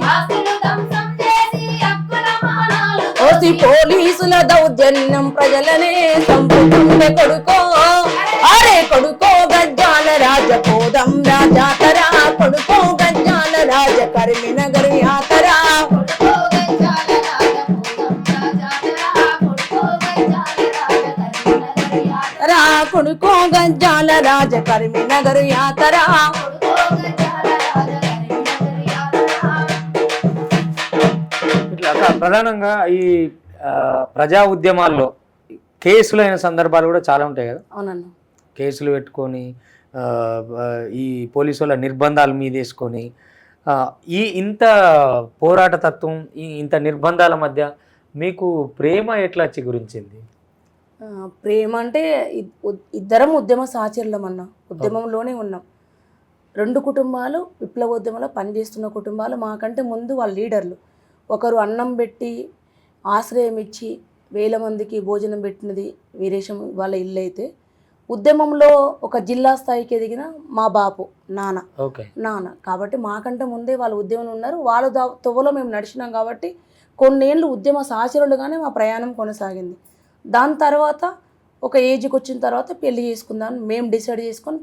పోలీసుల దౌర్జన్యం ప్రజలనే చంపుతుండే, కొడుకో అరే కొడుకో గజ్జాల రాజ పోదం రాజాతరా, కొడుకో గజ్జాల రాజ కరిమినగరు యాతరా, కొడుకో గజ్జాల రాజ కరిమినగరు యాతరా, ఇట్లా ప్రధానంగా ఈ ప్రజా ఉద్యమాల్లో కేసులైన సందర్భాలు కూడా చాలా ఉంటాయి కదా. అవునన్నా, కేసులు పెట్టుకొని ఈ పోలీసు వాళ్ళ నిర్బంధాల మీద వేసుకొని ఈ ఇంత పోరాట తత్వం, ఈ ఇంత నిర్బంధాల మధ్య మీకు ప్రేమ ఎట్లా వచ్చి గురించింది? ప్రేమ అంటే ఇద్దరం ఉద్యమ సహచరులం అన్న, ఉద్యమంలోనే ఉన్నాం. 2 కుటుంబాలు విప్లవోద్యమంలో పనిచేస్తున్న కుటుంబాలు. మాకంటే ముందు వాళ్ళ లీడర్లు. ఒకరు అన్నం పెట్టి ఆశ్రయం ఇచ్చి వేల మందికి భోజనం పెట్టినది వీరేశం వాళ్ళ ఇల్లు అయితే, ఉద్యమంలో ఒక జిల్లా స్థాయికి ఎదిగిన మా బాపు నాన్న కాబట్టి మాకంటే ముందే వాళ్ళు ఉద్యమంలో ఉన్నారు. వాళ్ళ తొవ్వలో మేము నడిచినాం కాబట్టి కొన్నేళ్ళు ఉద్యమ సహచరులుగానే మా ప్రయాణం కొనసాగింది. దాని తర్వాత ఒక ఏజ్కి వచ్చిన తర్వాత పెళ్లి చేసుకుందాం మేము డిసైడ్ చేసుకొని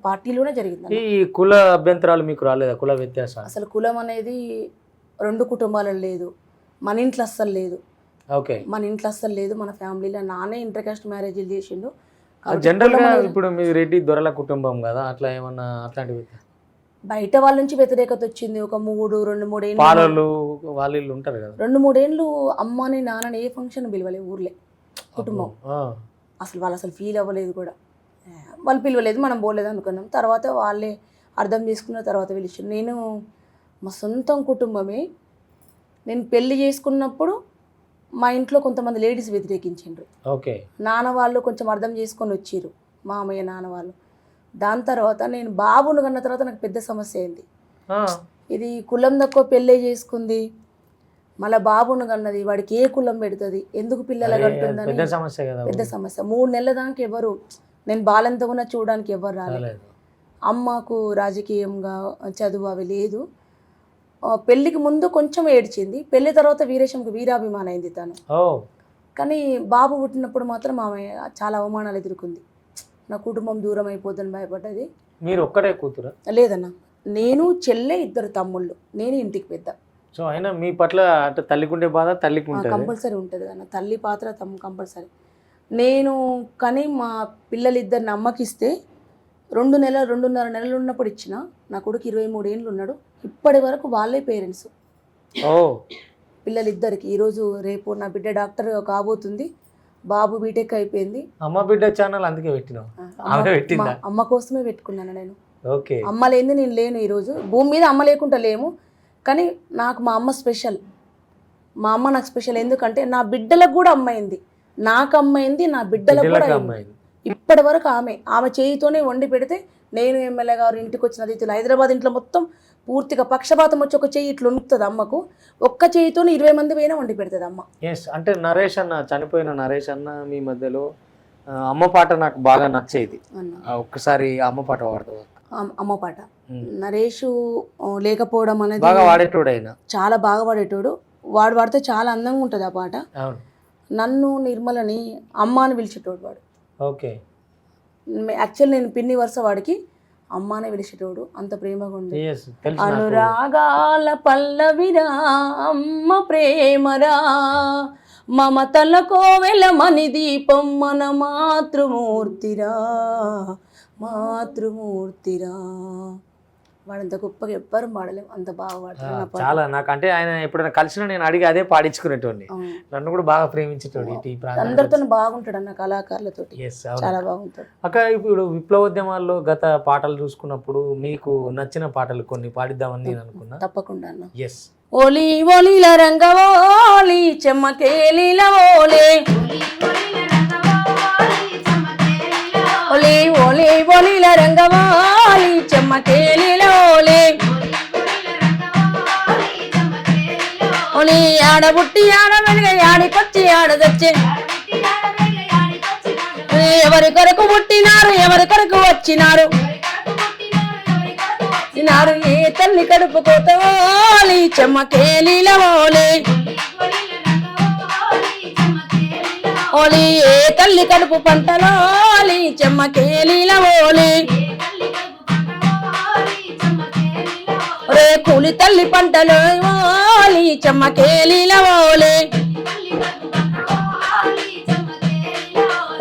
పార్టీలోనే జరిగింది. ఈ కుల అభ్యంతరాలు మీకు రాలేదా? కుల వ్యత్యాసం అసలు కులం అనేది 2 కుటుంబాలలో లేదు, మన ఇంట్లో అస్సలు లేదు. మన ఇంట్లో అస్సలు లేదు. మన ఫ్యామిలీలో నానే ఇంటర్ కాస్ట్ మ్యారేజ్లు చేసిండు. జనరల్ గా ఇప్పుడు మీ రెడ్డి దొరల కుటుంబం కదా, అట్లా ఏమన్నా అట్లాంటివి బయట వాళ్ళ నుంచి వ్యతిరేకత వచ్చింది. ఒక 2-3 ఏళ్ళు వాళ్ళు ఉంటారు కదా, 2-3 ఏళ్ళు అమ్మని నాన్నని ఏ ఫంక్షన్ పిలవలేదు ఊర్లే కుటుంబం. వాళ్ళు అసలు ఫీల్ అవ్వలేదు కూడా. వాళ్ళు పిలవలేదు, మనం పోలేదు అనుకున్నాం. తర్వాత వాళ్ళే అర్థం చేసుకున్న తర్వాత పిలిచారు. నేను మా సొంతం కుటుంబమే. నేను పెళ్లి చేసుకున్నప్పుడు మా ఇంట్లో కొంతమంది లేడీస్ వ్యతిరేకించిండ్రు. నాన్న వాళ్ళు కొంచెం అర్థం చేసుకొని వచ్చిర్రు, మామయ్య నాన్న వాళ్ళు. దాని తర్వాత నేను బాబును కన్న తర్వాత నాకు పెద్ద సమస్య అయింది. ఇది కులం తక్కువ పెళ్ళే చేసుకుంది, మళ్ళీ బాబును కన్నది, వాడికి ఏ కులం పెడుతుంది, ఎందుకు పిల్లల కంటుందని పెద్ద సమస్య. 3 నెలల దాకా ఎవరు, నేను బాలంత కూడా చూడడానికి ఎవరు రాలేదు. అమ్మకు రాజకీయంగా చదువు అవి లేదు. పెళ్ళికి ముందు కొంచెం ఏడ్చింది, పెళ్లి తర్వాత వీరేశంకి వీరాభిమానం అయింది తను. కానీ బాబు పుట్టినప్పుడు మాత్రం ఆమె చాలా అవమానాలు ఎదుర్కొంది. నా కుటుంబం దూరం అయిపోతుందని భయపడ్డది. మీరు ఒక్కడే కూతురా? లేదన్న, నేను చెల్లె, 2 తమ్ముళ్ళు, నేను ఇంటికి పెద్ద. సో అయినా మీ పట్ల అంటే తల్లికుండే బాధ తల్లికి కంపల్సరీ ఉంటుంది అన్న, తల్లి పాత్ర కంపల్సరీ. నేను కానీ మా పిల్లలిద్దరిని అమ్మకిస్తే 2-2.5 నెలలు ఉన్నప్పుడు ఇచ్చిన. నా కొడుకు 23 ఏళ్ళు ఉన్నాడు. ఇప్పటి వరకు వాళ్ళే పేరెంట్స్ పిల్లలిద్దరికి. ఈరోజు రేపు నా బిడ్డ డాక్టర్ కాబోతుంది, బాబు బీటెక్ అయిపోయింది. అమ్మ బిడ్డ ఛానల్ అందుకే పెట్టినా, అమ్మ కోసమే పెట్టుకున్నాను నేను. అమ్మ లేని నేను లేను. ఈరోజు భూమి మీద అమ్మ లేకుండా లేము, కానీ నాకు మా అమ్మ స్పెషల్. మా అమ్మ నాకు స్పెషల్ ఎందుకంటే నా బిడ్డలకు కూడా అమ్మైంది, నాకు అమ్మైంది, నా బిడ్డలకు కూడా అమ్మైంది. ఇప్పటి వరకు ఆమె చేయితోనే వండి పెడితే నేను ఎమ్మెల్యే గారు ఇంటికి వచ్చిన అతిథులు హైదరాబాద్ ఇంట్లో మొత్తం పూర్తిగా పక్షపాతం వచ్చి ఒక చెయ్యి ఇట్లా ఉనుకుతుంది అమ్మకు, ఒక్క చేయితో 20 మంది పైన వండి పెడుతుంది అమ్మ. అంటే నరేష్ అన్న, చనిపోయిన నరేష్ అన్న మీ మధ్యలో అమ్మ పాట నాకు బాగా నచ్చేది, ఒక్కసారి అమ్మ పాట పాడతావు? అమ్మ పాట నరేష్ లేకపోవడం అనేది బాగా వాడేటోడు, అయినా చాలా బాగా వాడేటోడు. వాడు వాడితే చాలా అందంగా ఉంటుంది ఆ పాట. నన్ను నిర్మలని అమ్మ అని పిలిచేటోడు వాడు. యాక్చువల్ నేను పిన్ని వరుస వాడికి అమ్మానే పిలిచేటోడు, అంత ప్రేమగా ఉంది. అనురాగాల పల్లవిరా అమ్మ ప్రేమరా, మమతల కోవెల మణి దీపం మన మాతృమూర్తిరా, మాతృమూర్తిరా. వాడంత గొప్పగా ఎవ్వరు పాడలేము, అంత బాగా పాడతారు. చాలా నాకంటే ఆయన ఎప్పుడైనా కలిసిన నేను అడిగి అదే పాడించుకునేటోడిని. నన్ను కూడా బాగా ప్రేమించేటోడు. అందరితో బాగుంటాడు అన్న, కళాకారులతో చాలా బాగుంటాడు. అక్క ఇప్పుడు విప్లవోద్యమాల్లో గత పాటలు చూసుకున్నప్పుడు మీకు నచ్చిన పాటలు కొన్ని పాడిద్దామని నేను అనుకున్నా. తప్పకుండా అన్న. ఓలి ఓలిల రంగవోలి చెమ్మకేలిల ఓలే, ఓలి ఓలి ఓలిల రంగవాలి చెమ్మకేలిల ఓలే, ఓలి ఆడబుట్టి ఆడ వెలుగ ఆడికొచ్చి ఆడదొచ్చే, ఎవరి కొరకు పుట్టినారు ఎవరి కొరకు వచ్చినారు, ఏ తల్లి కడుపు కోతోలి చెమ్మకేలిల ఓలే, ఓలి ఏ తల్లి కడుపు పంటలోలి చెమ్మకేలిల ఓలే, రే కూలి తల్లి పంటలో ఓలి చెమ్మకేలిల ఓలే,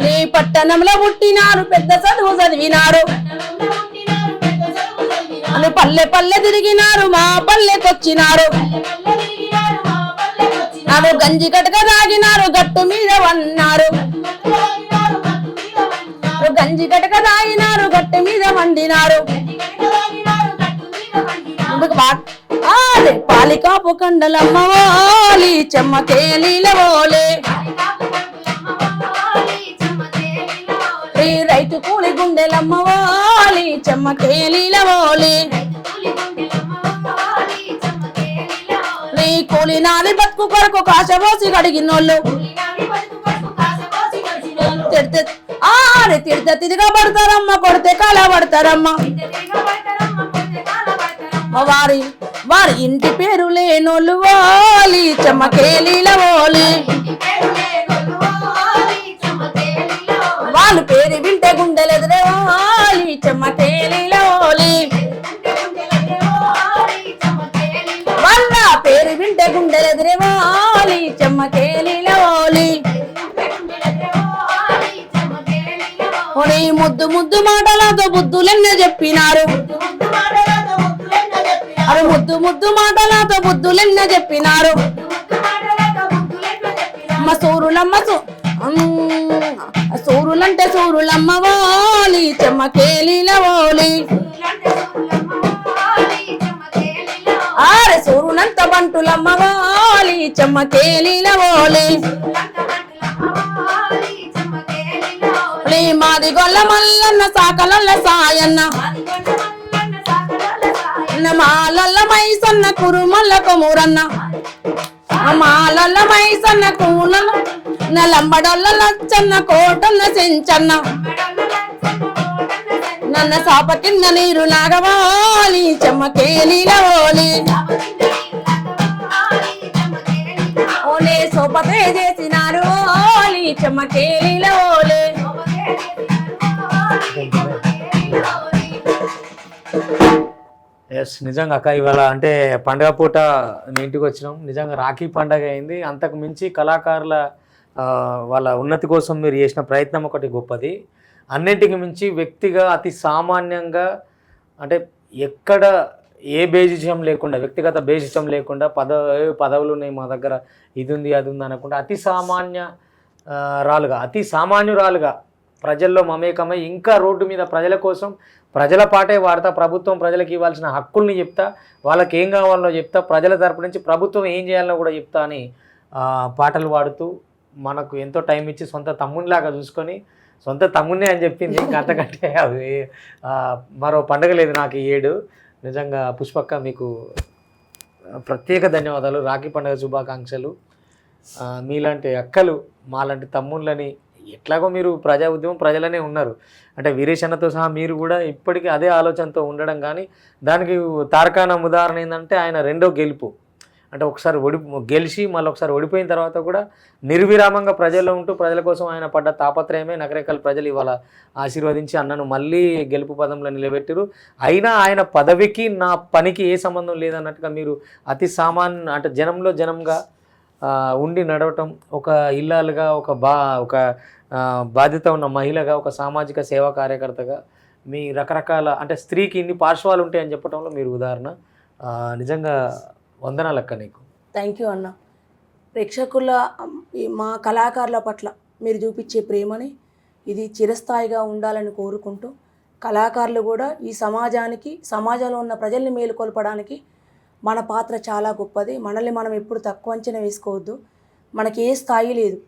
నీ పట్టణంలో పుట్టినారు పెద్ద చదువు చదివినారు, పల్లె పల్లె తిరిగినారు మా పల్లెకొచ్చినారు, నాడు గంజి గటక తాగినారు గట్టు మీద వన్నారు, గంజి గటక తాగినారు గట్టు మీద వండినారు, పాలికాపు కండలమ్మవాలి ఓలి చెమ్మకేలీల ఓలే ఈ రైతు కూలి గుండెలమ్మ ఓలి చెమ్మకేలీల ఓలే నీ కూలి నాలి బతుకు కొరకు కాశపోసి గడిగినోళ్ళు తిడితే తిడితే తిరిగా పడతారమ్మ కొడితే కాల పడతారమ్మ వారి వారి ఇంటి పేరు లేనోళ్ళు ఓలి చెమ్మకేలీల ఓలి వాళ్ళ పేరు వింటే గుండెలెదురే ఓలి చెమ్మకేలీల ఓలి వాళ్ళ పేరు వింటే గుండెలెదురే ఓలి చెమ్మకేలీల ఓలి ఓని ముద్దు ముద్దు మాటలతో బుద్ధులెన్నో చెప్పినారు అరే ముద్దు ముద్దు మాటలతో బుద్ధులెన్నో చెప్పినారు అమ్మ సూరులమ్మ సూరులంటే సూరులమ్మ ఓలి చెమ్మకేలీల ఓలి ఆరే సూరులంత బంటులమ్మ ఓలి చెమ్మకేలీల ఓలి మాది గొల్ల మల్లన్న సాకలల్ల సాయన్న మాలల్ల మైసన్న కురుమల్ల కొమురన్న మాలల్ల మైసన్న కూలన్న నలంబడల్ల లచ్చన్న కోటన్న సెంచన్న నన్న సాప కింద నీరు నాగవాలి చెమ్మకేలీల ఓలి ఓలే సోపతే చేసినారు ఓలి చెమ్మకేలీల ఓలే ఎస్ నిజంగా అక్క ఇవాళ అంటే పండగ పూట మీ ఇంటికి వచ్చినాం. నిజంగా రాఖీ పండగ అయింది. అంతకు మించి కళాకారుల వాళ్ళ ఉన్నతి కోసం మీరు చేసిన ప్రయత్నం ఒకటి గొప్పది. అన్నింటికి మించి వ్యక్తిగా అతి సామాన్యంగా అంటే ఎక్కడ ఏ బేజిజం లేకుండా వ్యక్తిగత బేజిజం లేకుండా పదవులు ఉన్నాయి మా దగ్గర ఇది ఉంది అది ఉంది అనకుండా అతి సామాన్యురాలుగా ప్రజల్లో మమేకమై ఇంకా రోడ్డు మీద ప్రజల కోసం ప్రజల పాటే వాడతా, ప్రభుత్వం ప్రజలకు ఇవ్వాల్సిన హక్కుల్ని చెప్తా, వాళ్ళకి ఏం కావాలో చెప్తా, ప్రజల తరపు నుంచి ప్రభుత్వం ఏం చేయాలో కూడా చెప్తా అని పాటలు పాడుతూ మనకు ఎంతో టైం ఇచ్చి సొంత తమ్మునిలాగా చూసుకొని సొంత తమ్మునే అని చెప్పింది. ఇంకా అంతకంటే అవి మరో పండగ లేదు నాకు ఈ ఏడు. నిజంగా పుష్పక్క మీకు ప్రత్యేక ధన్యవాదాలు. రాఖీ పండుగ శుభాకాంక్షలు. మీలాంటి అక్కలు మాలాంటి తమ్ముళ్ళని ఎట్లాగో మీరు ప్రజా ఉద్యమం ప్రజలనే ఉన్నారు అంటే వీరేష్ అన్నతో సహా మీరు కూడా ఇప్పటికీ అదే ఆలోచనతో ఉండడం కానీ దానికి తార్కాణం ఉదాహరణ ఏంటంటే ఆయన రెండో గెలుపు అంటే ఒకసారి గెలిచి మళ్ళీ ఒకసారి ఓడిపోయిన తర్వాత కూడా నిర్విరామంగా ప్రజల్లో ఉంటూ ప్రజల కోసం ఆయన పడ్డ తాపత్రయమే నగరేకల్ ప్రజలు ఇవాళ ఆశీర్వదించి అన్నను మళ్ళీ గెలుపు పదంలో నిలబెట్టారు. అయినా ఆయన పదవికి నా పనికి ఏ సంబంధం లేదన్నట్టుగా మీరు అతి సామాన్య అంటే జనంగా ఉండి నడవటం, ఒక ఇల్లాలుగా ఒక బాధ్యత ఉన్న మహిళగా, ఒక సామాజిక సేవా కార్యకర్తగా మీ రకరకాల అంటే స్త్రీకి ఇన్ని పార్శ్వాలు ఉంటాయని చెప్పడంలో మీరు ఉదాహరణ. నిజంగా వందనాలు అక్క నీకు. థ్యాంక్ యూ అన్న. ప్రేక్షకుల మా కళాకారుల పట్ల మీరు చూపించే ప్రేమని ఇది చిరస్థాయిగా ఉండాలని కోరుకుంటూ కళాకారులు కూడా ఈ సమాజంలో ఉన్న ప్రజల్ని మేలుకొల్పడానికి మన పాత్ర చాలా గొప్పది. మనల్ని మనం ఎప్పుడు తక్కువ అంచనా వేసుకోవద్దు. మనకి ఏ స్థాయి లేదు,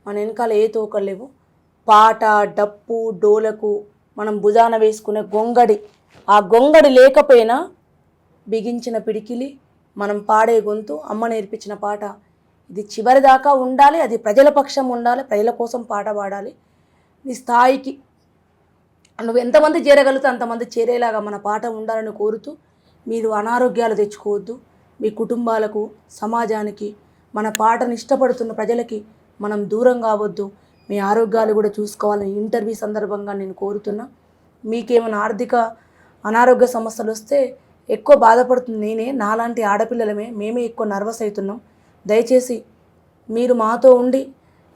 మన వెనకాల ఏ తోకలు లేవు. పాట, డప్పు, డోలకు మనం భుజాన వేసుకునే గొంగడి, ఆ గొంగడి లేకపోయినా బిగించిన పిడికిలి, మనం పాడే గొంతు, అమ్మ నేర్పించిన పాట ఇది చివరి దాకా ఉండాలి. అది ప్రజల పక్షం ఉండాలి, ప్రజల కోసం పాట పాడాలి. నీ స్థాయికి నువ్వు ఎంతమంది చేరగలుగుతా అంతమంది చేరేలాగా మన పాట ఉండాలని కోరుతూ మీరు అనారోగ్యాలు తెచ్చుకోవద్దు. మీ కుటుంబాలకు, సమాజానికి, మన పాటను ఇష్టపడుతున్న ప్రజలకి మనం దూరం కావద్దు. మీ ఆరోగ్యాలు కూడా చూసుకోవాలని ఇంటర్వ్యూ సందర్భంగా నేను కోరుతున్నా. మీకేమైనా అనారోగ్య సమస్యలు వస్తే ఎక్కువ బాధపడుతుంది నేనే, నాలాంటి ఆడపిల్లలమే, మేమే ఎక్కువ నర్వస్ అవుతున్నాం. దయచేసి మీరు మాతో ఉండి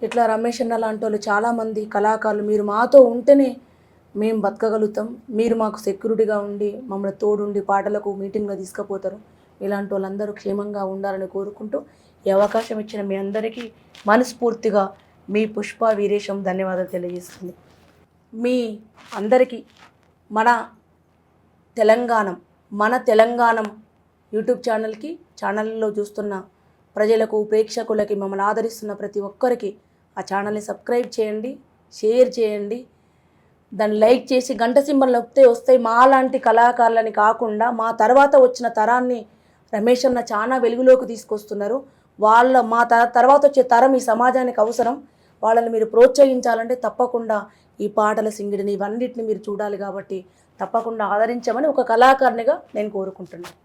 ఇట్లా రమేష్ అన్న లాంటి వాళ్ళు చాలామంది కళాకారులు మీరు మాతో ఉంటేనే మేము బతకగలుగుతాం. మీరు మాకు సెక్యూరిటీగా ఉండి మమ్మల్ని తోడుండి పాటలకు మీటింగ్లో తీసుకుపోతారు. ఇలాంటి వాళ్ళందరూ క్షేమంగా ఉండాలని కోరుకుంటూ ఈ అవకాశం ఇచ్చిన మీ అందరికీ మనస్ఫూర్తిగా మీ పుష్ప వీరేశం ధన్యవాదాలు తెలియజేస్తుంది. మీ అందరికీ మన తెలంగాణ యూట్యూబ్ ఛానల్లో చూస్తున్న ప్రజలకు ప్రేక్షకులకి మమ్మల్ని ఆదరిస్తున్న ప్రతి ఒక్కరికి ఆ ఛానల్ని సబ్స్క్రైబ్ చేయండి, షేర్ చేయండి, దాన్ని లైక్ చేసి గంట సింబల్ నొక్కితే వస్తాయి. మా లాంటి కళాకారులని కాకుండా మా తర్వాత వచ్చిన తరాన్ని రమేష్ అన్న చాలా వెలుగులోకి తీసుకొస్తున్నారు. మా తర్వాత వచ్చే తరం ఈ సమాజానికి అవసరం. వాళ్ళని మీరు ప్రోత్సహించాలంటే తప్పకుండా ఈ పాటల సింగిడిని ఇవన్నిటిని మీరు చూడాలి. కాబట్టి తప్పకుండా ఆదరించమని ఒక కళాకారునిగా నేను కోరుకుంటున్నాను.